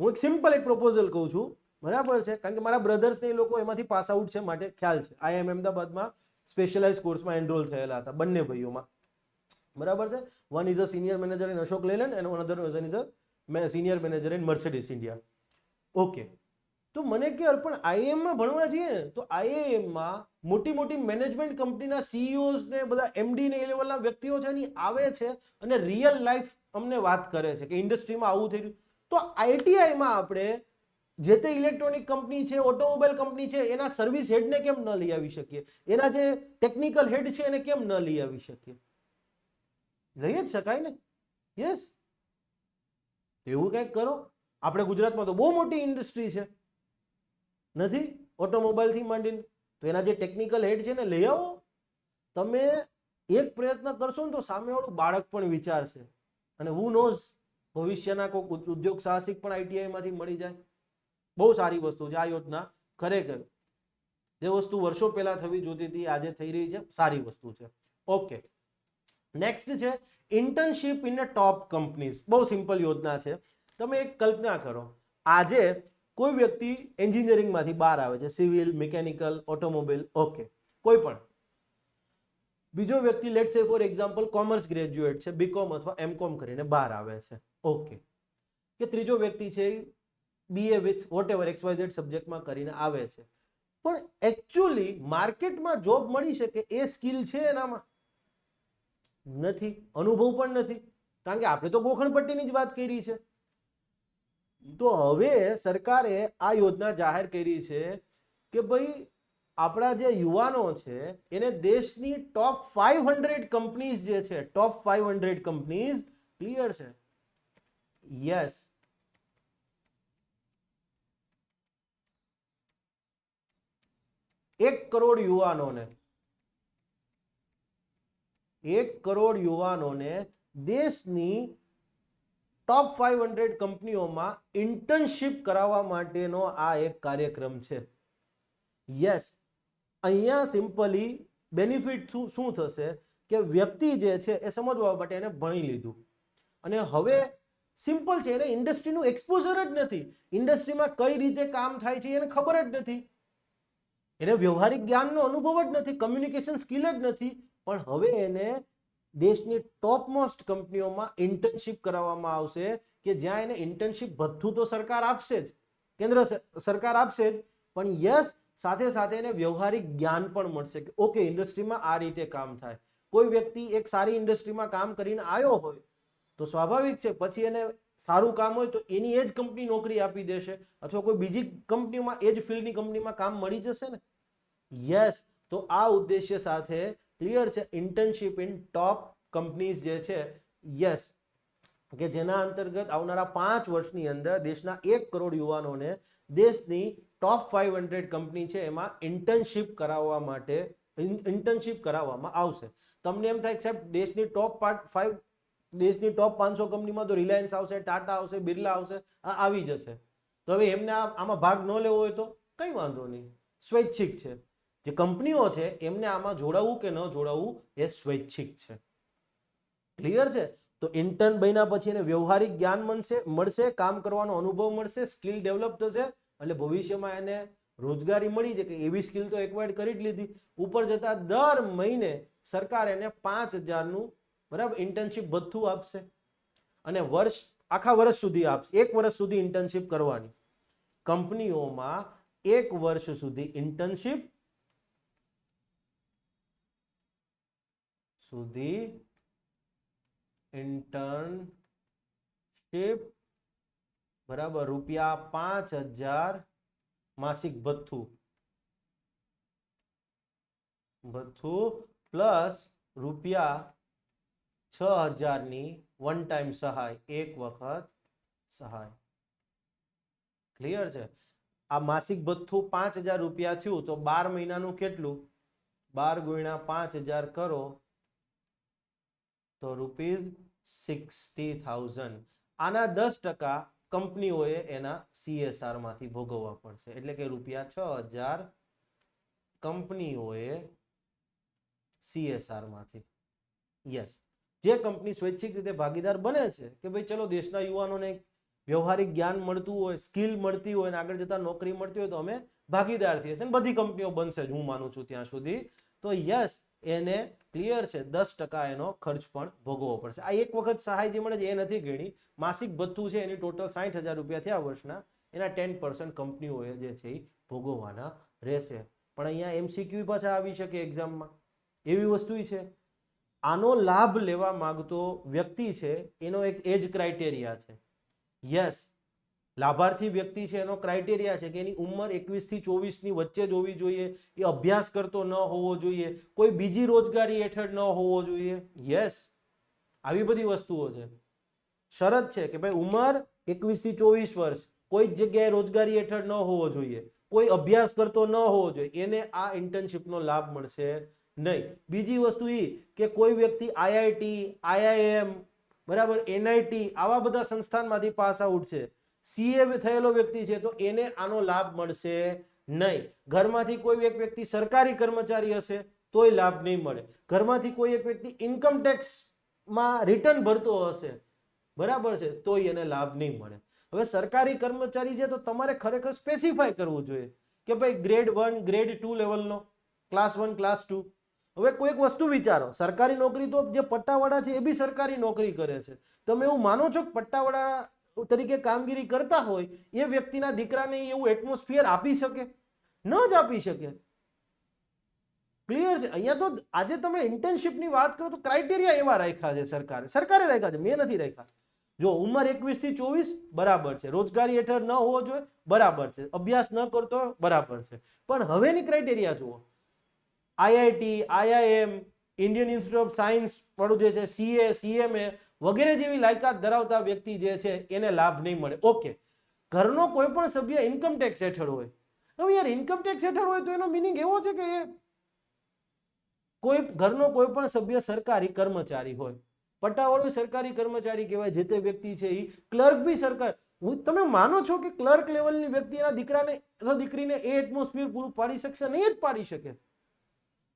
હું એક સિમ્પલ એક પ્રોપોઝલ કહું છું, બરાબર છે, કારણ કે મારા બ્રધર્સ ને એ લોકો એમાંથી પાસ આઉટ છે, માટે ખ્યાલ છે. આઈઆઈએમ અમદાવાદમાં સ્પેશિયલાઇઝ કોર્સમાં એનરોલ થયેલા હતા બંને ભાઈઓમાં, બરાબર છે. One is a senior manager in Ashok Leyland and another is a senior manager in Mercedes India. Okay. તો મને કે પણ આઈઆઈએમમાં ભણવા જઈએ ને તો આઈઆઈએમમાં મોટી મોટી મેનેજમેન્ટ કંપનીના સીઈઓઝ ને બધા એમડી ને એ લેવલના વ્યક્તિઓ છે ને આવે છે અને રિયલ લાઈફ અમને વાત કરે છે કે ઇન્ડસ્ટ્રીમાં આવું થઈ રહ્યું. તો આઈટીઆઈમાં આપણે જે તે ઇલેક્ટ્રોનિક કંપની છે, ઓટોમોબાઈલ કંપની છે, એના સર્વિસ હેડને કેમ ન લઈ આવી શકીએ? એના જે ટેકનિકલ હેડ છે એને કેમ ન લઈ આવી શકીએ? લઈ જ શકાય ને. યસ, એવું કંઈક કરો. આપણે ગુજરાતમાં તો બહુ મોટી ઇન્ડસ્ટ્રી છે, નથી ઓટોમોબાઈલથી માંડીને, તો એના જે ટેકનિકલ હેડ છે ને લઈ આવો. તમે એક પ્રયત્ન કરશો ને તો સામેવાળું બાળક પણ વિચારશે, અને હુ નોઝ ભવિષ્યના કોઈ ઉદ્યોગ સાહસિક પણ આઈટીઆઈમાંથી મળી જાય. બહુ સારી વસ્તુ છે આ યોજના. ખરેખર જે વસ્તુ વર્ષો પહેલા થવી જોતી હતી આજે થઈ રહી છે, સારી વસ્તુ છે. ઓકે, નેક્સ્ટ છે internship in a top companies. બહુ સિમ્પલ યોજના છે. તમે એક કલ્પના કરો, આજે કોઈ વ્યક્તિ એન્જિનિયરિંગમાંથી બહાર આવે છે, સિવિલ, મિકેનિકલ, ઓટોમોબાઈલ, ઓકે, કોઈ પણ. બીજો વ્યક્તિ લેટ સે ફોર એક્ઝામ્પલ કોમર્સ ગ્રેજ્યુએટ છે, બીકોમ અથવા એમકોમ કરીને બહાર આવે છે, ઓકે. કે ત્રીજો વ્યક્તિ છે BA with what ever XYZ સબ્જેક્ટમાં કરીને આવે છે, પણ એકચ્યુઅલી માર્કેટમાં જોબ મળી શકે એ સ્કિલ છે એનામાં? નથી. અનુભવ પણ નથી, કારણ કે આપણે તો ગોખણપટ્ટીની જ વાત કરી છે. તો હવે સરકારે આ યોજના જાહેર કરી છે કે ભાઈ આપણા જે યુવાનો છે એને દેશની ટોપ 500 કંપનીઝ જે છે, ટોપ 500 કંપનીઝ, ક્લિયર છે? યસ. 1 કરોડ યુવાનોને 1 કરોડ યુવાનોને દેશની ટોપ 500 કંપનીઓમાં ઇન્ટર્નશિપ કરાવવા માટેનો આ એક કાર્યક્રમ છે. યસ, અહીંયા સિમ્પલી બેનિફિટ શું થશે કે વ્યક્તિ જે છે એ સમજવા માટે એને ભણી લીધું અને હવે સિમ્પલ છે, એને ઇન્ડસ્ટ્રીનું એક્સપોઝર જ નથી, ઇન્ડસ્ટ્રીમાં કઈ રીતે કામ થાય છે એને ખબર જ નથી, એને વ્યવહારિક જ્ઞાનનો અનુભવ જ નથી, કમ્યુનિકેશન સ્કિલ જ નથી. પણ હવે એને દેશની ટોપ મોસ્ટ કંપનીઓમાં ઇન્ટર્નશિપ કરાવવામાં આવશે કે જ્યાં એને ઇન્ટર્નશિપ ભથ્થું તો સરકાર આપશે જ, કેન્દ્ર સરકાર આપશે જ, પણ યસ સાથે સાથે એને વ્યવહારિક જ્ઞાન પણ મળશે કે ઓકે ઇન્ડસ્ટ્રીમાં આ રીતે કામ થાય. કોઈ વ્યક્તિ એક સારી ઇન્ડસ્ટ્રીમાં કામ કરીને આવ્યો હોય તો સ્વાભાવિક છે પછી એને સારું કામ હોય તો એની એ જ કંપની નોકરી આપી દેશે અથવા કોઈ બીજી કંપનીમાં એ જ ફિલ્ડની કંપનીમાં કામ મળી જશે ને. યસ, તો આ ઉદ્દેશ્ય સાથે ક્લિયર છે ઇન્ટર્નશિપ ઇન ટોપ કંપનીઝ જે છે, યસ, કે જેના અંતર્ગત આવનારા 5 વર્ષની અંદર દેશના 1 કરોડ યુવાનોને દેશની ટોપ 500 કંપની છે એમાં ઇન્ટર્નશિપ કરાવવામાં આવશે. તમને એમ થાય કે સાહેબ દેશની ટોપ 5, દેશની ટોપ 500 કંપનીમાં તો રિલાયન્સ આવશે, ટાટા આવશે, બિરલા આવશે, આ આવી જશે, તો હવે એમને આમાં ભાગ ન લેવો હોય તો કંઈ વાંધો નહીં, સ્વૈચ્છિક છે. જે કંપનીઓ છે એમને આમાં જોડાવવું કે ન જોડાવવું એ સ્વૈચ્છિક છે. ક્લિયર છે? તો ઇન્ટર્ન બન્યા પછી એને વ્યવહારિક જ્ઞાન મળશે, કામ કરવાનો અનુભવ મળશે, સ્કિલ ડેવલપ થશે, એટલે ભવિષ્યમાં એને રોજગારી મળી છે કે એવી સ્કિલ તો એક્વાયર્ડ કરી જ લીધી. ઉપર જતા દર મહિને સરકાર એને 5,000નું બરાબર ઇન્ટર્નશિપ ભથ્થું આપશે અને આખા વર્ષ સુધી આપશે. 1 વર્ષ સુધી ઇન્ટર્નશિપ કરવાની. કંપનીઓમાં 1 વર્ષ સુધી ઇન્ટર્નશિપ બરાબર ₹5,000 માસિક ભથ્થું પ્લસ ₹6,000ની વન ટાઈમ સહાય, એક વખત સહાય. ક્લિયર છે? આ માસિક ભથ્થું ₹5,000 થયું તો 12 મહિનાનું કેટલું? 12 × 5,000 કરો તો ₹60,000. આના 10% કંપનીઓએ એના CSR માંથી ભોગવવા પડશે. એટલે કે ₹6,000 કંપનીઓએ CSR માંથી. યસ, જે કંપની સ્વૈચ્છિક રીતે ભાગીદાર બને છે કે ભાઈ ચલો દેશના યુવાનોને વ્યવહારિક જ્ઞાન મળતું હોય, સ્કિલ મળતી હોય અને આગળ જતા નોકરી મળતી હોય તો અમે ભાગીદાર થઈએ છીએ. બધી કંપનીઓ બનશે જ, હું માનું છું ત્યાં સુધી. તો યસ, એને ક્લિયર છે 10% એનો ખર્ચ પણ ભોગવવો પડશે. આ એક વખત સહાય જે મળે છે એ નથી ગણી. માસિક ભથ્થું છે એની ટોટલ ₹60,000 થયા વર્ષના, એના 10% કંપનીઓએ જે છે એ ભોગવવાના રહેશે. પણ અહીંયા MCQ પાછા આવી શકે એક્ઝામમાં, એવી વસ્તુ છે. આનો લાભ લેવા માંગતો વ્યક્તિ છે એનો એક એજ ક્રાઇટેરિયા છે. યસ, લાભાર્થી વ્યક્તિ છે એનો ક્રાઇટેરિયા છે કે એની ઉંમર 21 થી 24ની વચ્ચે જ હોવી જોઈએ, એ અભ્યાસ કરતો ન હોવો જોઈએ, કોઈ બીજી રોજગારી હેઠળ ન હોવો જોઈએ. યસ, આવી બધી વસ્તુઓ છે. શરત છે કે ભાઈ ઉંમર 21 થી 24 વર્ષ, કોઈ જ જગ્યાએ રોજગારી હેઠળ ન હોવો જોઈએ, કોઈ અભ્યાસ કરતો ન હોવો જોઈએ, એને આ ઇન્ટર્નશિપનો લાભ મળશે નહીં. બીજી વસ્તુ એ કે કોઈ વ્યક્તિ IIT, IIM બરાબર NIT આવા બધા સંસ્થાનમાંથી પાસ આઉટ છે, CA થયેલો વ્યક્તિ છે તો એને આનો લાભ મળશે નહીં. ઘરમાંથી કોઈ એક વ્યક્તિ સરકારી કર્મચારી હશે તોય લાભ નહીં મળે. ઘરમાંથી કોઈ એક વ્યક્તિ ઇન્કમ ટેક્સમાં રિટર્ન ભરતો હશે બરાબર છે તોય એને લાભ નહીં મળે. હવે સરકારી કર્મચારી છે તો તમારે ખરેખર સ્પેસિફાય કરવું જોઈએ કે ભાઈ ગ્રેડ 1, ગ્રેડ 2 લેવલનો, ક્લાસ 1, ક્લાસ 2. હવે કોઈ એક વસ્તુ વિચારો, સરકારી નોકરી તો જે પટ્ટાવાળા છે એ બી સરકારી નોકરી કરે છે. તમે એવું માનો છો કે પટ્ટાવાળા તરીકે કામગીરી કરતા હોય એ વ્યક્તિના દીકરાને એવું એટમોસ્ફિયર આપી શકે? ન જ આપી શકે. ક્લિયર છે? અહીંયા તો આજે તમે ઇન્ટર્નશિપની વાત કરો તો ક્રાઇટેરિયા એવા રાખ્યા છે સરકારે રાખ્યા છે, મેં નથી રાખ્યા. જો ઉંમર 21 થી 24 બરાબર છે, રોજગારી હેઠળ ન હોવો જોઈએ બરાબર છે, અભ્યાસ ન કરતો બરાબર છે. પણ હવેની ક્રાઇટેરિયા જુઓ, IIT, IIM, Indian institute of science વાળું જે છે, CA, CMA વગેરે જેવી લાયકાત ધરાવતા વ્યક્તિ જે છે એને લાભ નહીં મળે. ઓકે, ઘરનો કોઈ પણ સભ્ય ઇન્કમ ટેક્સ હેઠળ હોય. હવે યાર ઇન્કમ ટેક્સ હેઠળ હોય તો એનો મિનિંગ એવો છે કે કોઈ ઘરનો કોઈ પણ સભ્ય સરકારી કર્મચારી હોય, પટ્ટાવાળો સરકારી કર્મચારી કહેવાય, જે તે વ્યક્તિ છે એ ક્લર્ક બી સરકાર. તમે માનો છો કે ક્લર્ક લેવલની વ્યક્તિ એના દીકરાને અથવા દીકરીને એ એટમોસ્ફિયર પૂરું પાડી શકશે? નહીં જ પાડી શકે.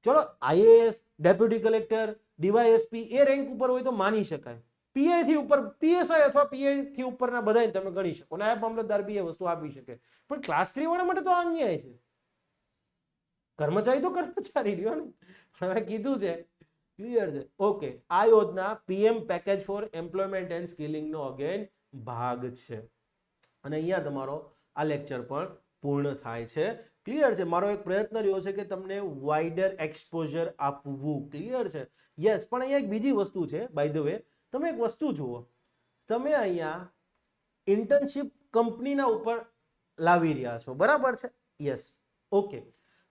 ચલો IAS, ડેપ્યુટી કલેક્ટર, DYSP એ રેન્ક ઉપર હોય તો માની શકાય. PI થી ઉપર, PSI અથવા PI થી ઉપરના બધાય તમે ગણી શકો. નાયબ મામલતદાર બી એ વસ્તુ આપી શકે. પણ ક્લાસ 3 વાળા માટે તો આ અન્યાય છે. કર્મચારી તો કર્મચારી રહ્યો ને. હવે કીધું છે, ક્લિયર છે? ઓકે, આ યોજના PM package for employment and સ્કિલિંગનો અગેન ભાગ છે. અને અહીંયા તમારો આ લેક્ચર પણ પૂર્ણ થાય છે. ક્લિયર છે? મારો એક પ્રયત્ન રહ્યો છે કે તમને વાઇડર એક્સપોઝર આપવું. ક્લિયર છે? યસ, પણ અહીંયા એક બીજી વસ્તુ છે. બાય ધ વે, તમે એક વસ્તુ જુઓ, તમે અહીંયા ઇન્ટર્નશિપ કંપનીના ઉપર લાવી રહ્યા છો બરાબર છે? Yes, okay.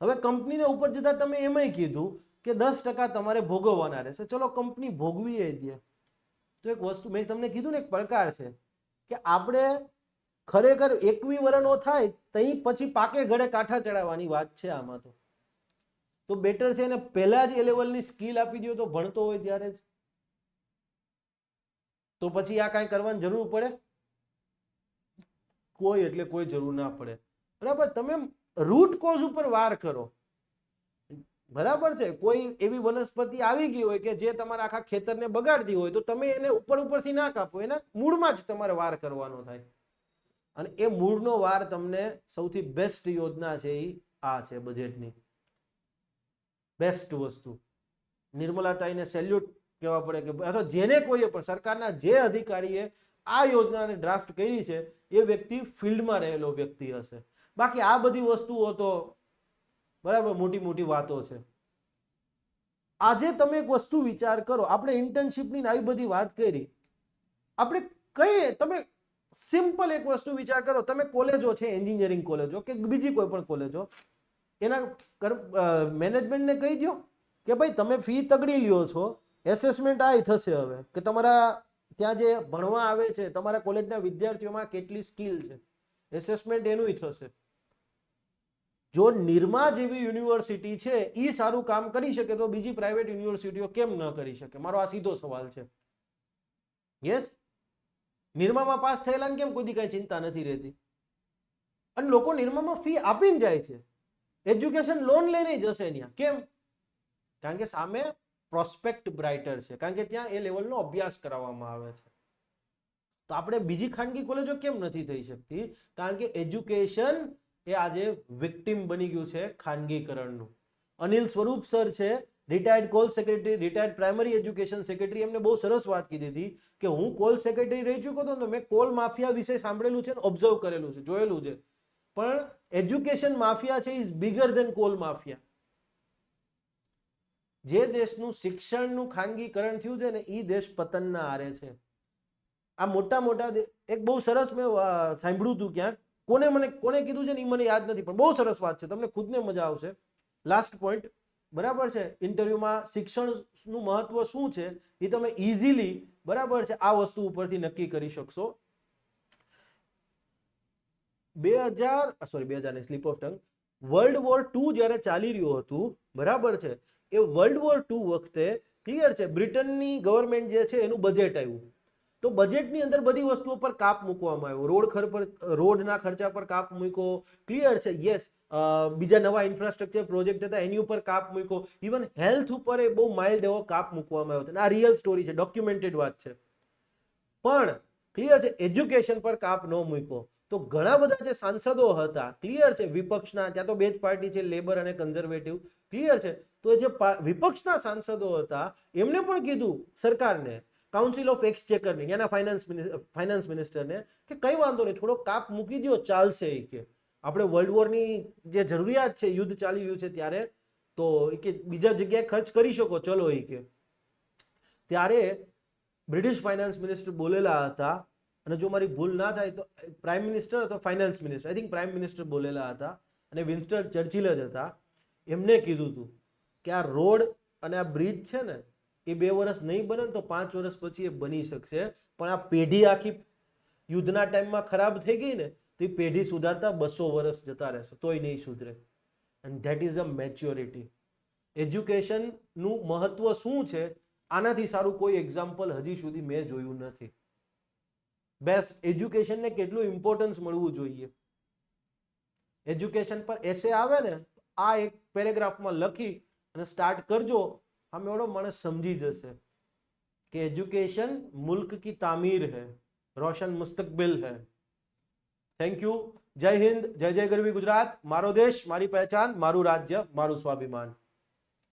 હવે કંપનીના ઉપર જતા તમે એમાંય કીધું કે 10% તમારે ભોગવવાના રહેશે. ચલો કંપની ભોગવી દે તો એક વસ્તુ મેં તમને કીધું ને, એક પડકાર છે કે આપણે ખરેખર 21 વર્ષનો થાય તઈ પછી પાકે ઘડે કાંઠા ચડાવવાની વાત છે આમાં. તો બેટર છે એને પહેલા જ એ લેવલની સ્કિલ આપી દો તો ભણતો હોય ત્યારે જ. તો પછી આ કાંઈ કરવાની જરૂર પડે? કોઈ એટલે કોઈ જરૂર ના પડે. બરાબર? તમે રૂટ કોઝ ઉપર વાર કરો. બરાબર છે, કોઈ એવી વનસ્પતિ આવી ગઈ હોય કે જે તમારા આખા ખેતરને બગાડતી હોય તો તમે એને ઉપરથી ના કાપો, એના મૂળમાં જ તમારે વાર કરવાનો થાય. અને એ મૂળનો વાર તમને સૌથી બેસ્ટ યોજના છે એ આ છે બજેટની બેસ્ટ વસ્તુ. નિર્મલાતાઈને સેલ્યુટ કહેવા પડે કે અથવા જેને કોઈએ પણ સરકારના જે અધિકારીએ આ યોજનાને ડ્રાફ્ટ કરી છે એ વ્યક્તિ ફિલ્ડમાં રહેલો વ્યક્તિ હશે. બાકી આ બધી વસ્તુઓ તો બરાબર મોટી મોટી વાતો છે. આજે તમે એક વસ્તુ વિચાર કરો, આપણે ઇન્ટર્નશીપની આવી બધી વાત કરી, આપણે કઈ તમે સિમ્પલ એક વસ્તુ વિચાર કરો, તમે કોલેજો છે, એન્જિનિયરિંગ કોલેજો કે બીજી કોઈ પણ કોલેજો, એના મેનેજમેન્ટને કહી દો કે ભાઈ તમે ફી તગડી લ્યો છો, એસેસમેન્ટ આ થશે હવે કે તમારા ત્યાં જે ભણવા આવે છે તમારા કોલેજના વિદ્યાર્થીઓમાં કેટલી સ્કિલ છે, એસેસમેન્ટ એનું થશે. જો નિરમા જેવી યુનિવર્સિટી છે એ સારું કામ કરી શકે તો બીજી પ્રાઇવેટ યુનિવર્સિટીઓ કેમ ન કરી શકે? મારો આ સીધો સવાલ છે. યસ, નિરમામાં પાસ થયેલાને કેમ કોઈ દી કઈ ચિંતા નથી રહેતી? અને લોકો નિરમામાં ફી આપીને જાય છે, એજ્યુકેશન લોન લઈને જશે ત્યાં. કેમ? કારણ કે સામે પ્રોસ્પેક્ટ બ્રાઇટર છે, કારણ કે ત્યાં એ લેવલનો અભ્યાસ કરાવવામાં આવે છે. તો આપણે બીજી ખાનગી કોલેજો કેમ નથી થઈ શકતી? કારણ કે એજ્યુકેશન એ આજે વિક્ટિમ બની ગયું છે ખાનગીકરણનું. અનિલ સ્વરૂપ સર છે, retired call secretary, retired primary education secretary, એમને બહુ સરસ વાત કીધી હતી કે હું કોલ સેક્રેટરી રહી ચૂક્યો હતો તો મેં કોલ માફિયા વિશે સાંભળેલું છે, ઓબ્ઝર્વ કરેલું છે, જોયેલું છે, પણ એજ્યુકેશન માફિયા છે is bigger then call mafia. જે દેશનું શિક્ષણનું ખાનગીકરણ થયું છે ને એ દેશ પતનના આરે છે. આ મોટા મોટા એક બહુ સરસ મેં સાંભળ્યું હતું ક્યાંક, કોને કીધું છે ને એ મને યાદ નથી, પણ બહુ સરસ વાત છે, તમને ખુદને મજા આવશે. લાસ્ટ પોઈન્ટ, બરાબર છે, ઇન્ટરવ્યુમાં શિક્ષણનું મહત્વ શું છે એ તમે ઇઝીલી બરાબર છે આ વસ્તુ ઉપરથી નક્કી કરી શકશો. 2000 slip of tongue, world war 2 જ્યારે ચાલી રહ્યું હતું, બરાબર છે, એ વર્લ્ડ વોર 2 વખતે ક્લિયર છે બ્રિટનની ગવર્મેન્ટ જે છે એનું બજેટ આવ્યું, તો બજેટની અંદર બધી વસ્તુઓ પર કાપ મૂકવામાં આવ્યો. રોડના ખર્ચા પર કાપ મૂક્યો, ક્લિયર છે, યસ, બીજા નવા ઇન્ફ્રાસ્ટ્રક્ચર પ્રોજેક્ટ હતા એની ઉપર કાપ મૂક્યો, ઇવન હેલ્થ ઉપર એ બહુ માઇલ્ડ એવો કાપ મૂકવામાં આવ્યો. આ રિયલ સ્ટોરી છે, ડોક્યુમેન્ટેડ વાત છે. પણ ક્લિયર છે એજ્યુકેશન પર કાપ ન મૂક્યો. તો ઘણા બધા જે સાંસદો હતા, ક્લિયર છે, વિપક્ષના, ત્યાં તો બે જ પાર્ટી છે, લેબર અને કન્ઝર્વેટિવ, ક્લિયર છે, તો જે વિપક્ષના સાંસદો હતા એમને પણ કીધું સરકારને, કાઉન્સિલ ઓફ એક્સચેકરને, ત્યાંના ફાઇનાન્સ મિનિસ્ટરને કે કઈ વાંધો નહીં, થોડો કાપ મૂકી દો, ચાલશે. કે આપણે વર્લ્ડ વોરની જે જરૂરિયાત છે, યુદ્ધ ચાલી રહ્યું છે ત્યારે, તો કે બીજા જગ્યાએ ખર્ચ કરી શકો, ચલો. કે ત્યારે બ્રિટિશ ફાઇનાન્સ મિનિસ્ટર બોલેલા હતા, અને જો મારી ભૂલ ના થાય તો પ્રાઇમ મિનિસ્ટર અથવા finance minister, I think prime minister બોલેલા હતા, અને વિન્સ્ટન ચર્ચિલ જ હતા. એમને કીધું હતું કે આ રોડ અને આ બ્રિજ છે ને એ 2 વર્ષ નહીં બને તો 5 વર્ષ પછી એ બની શકશે, પણ આ પેઢી આખી યુદ્ધના ટાઈમમાં ખરાબ થઈ ગઈ ને તો એ પેઢી સુધારતા 200 વર્ષ જતા રહેશે તોય નહીં સુધરે. And that is a maturity. એજ્યુકેશનનું મહત્વ શું છે આનાથી સારું કોઈ એક્ઝામ્પલ હજી સુધી મેં જોયું નથી. બેસ્ટ એજ્યુકેશનને કેટલું ઇમ્પોર્ટન્સ મળવું જોઈએ. એજ્યુકેશન પર એસે આવે ને, આ એક પેરેગ્રાફમાં લખી અને સ્ટાર્ટ કરજો, આમ એવડો માણસ સમજી જશે કે એજ્યુકેશન મુલ્ક કી તામીર है, रोशन मुस्तकबिल है. Thank you. જય હિન્દ, જય જય ગરવી ગુજરાત. મારો દેશ, મારી પહેચાન, મારું રાજ્ય, મારું સ્વાભિમાન.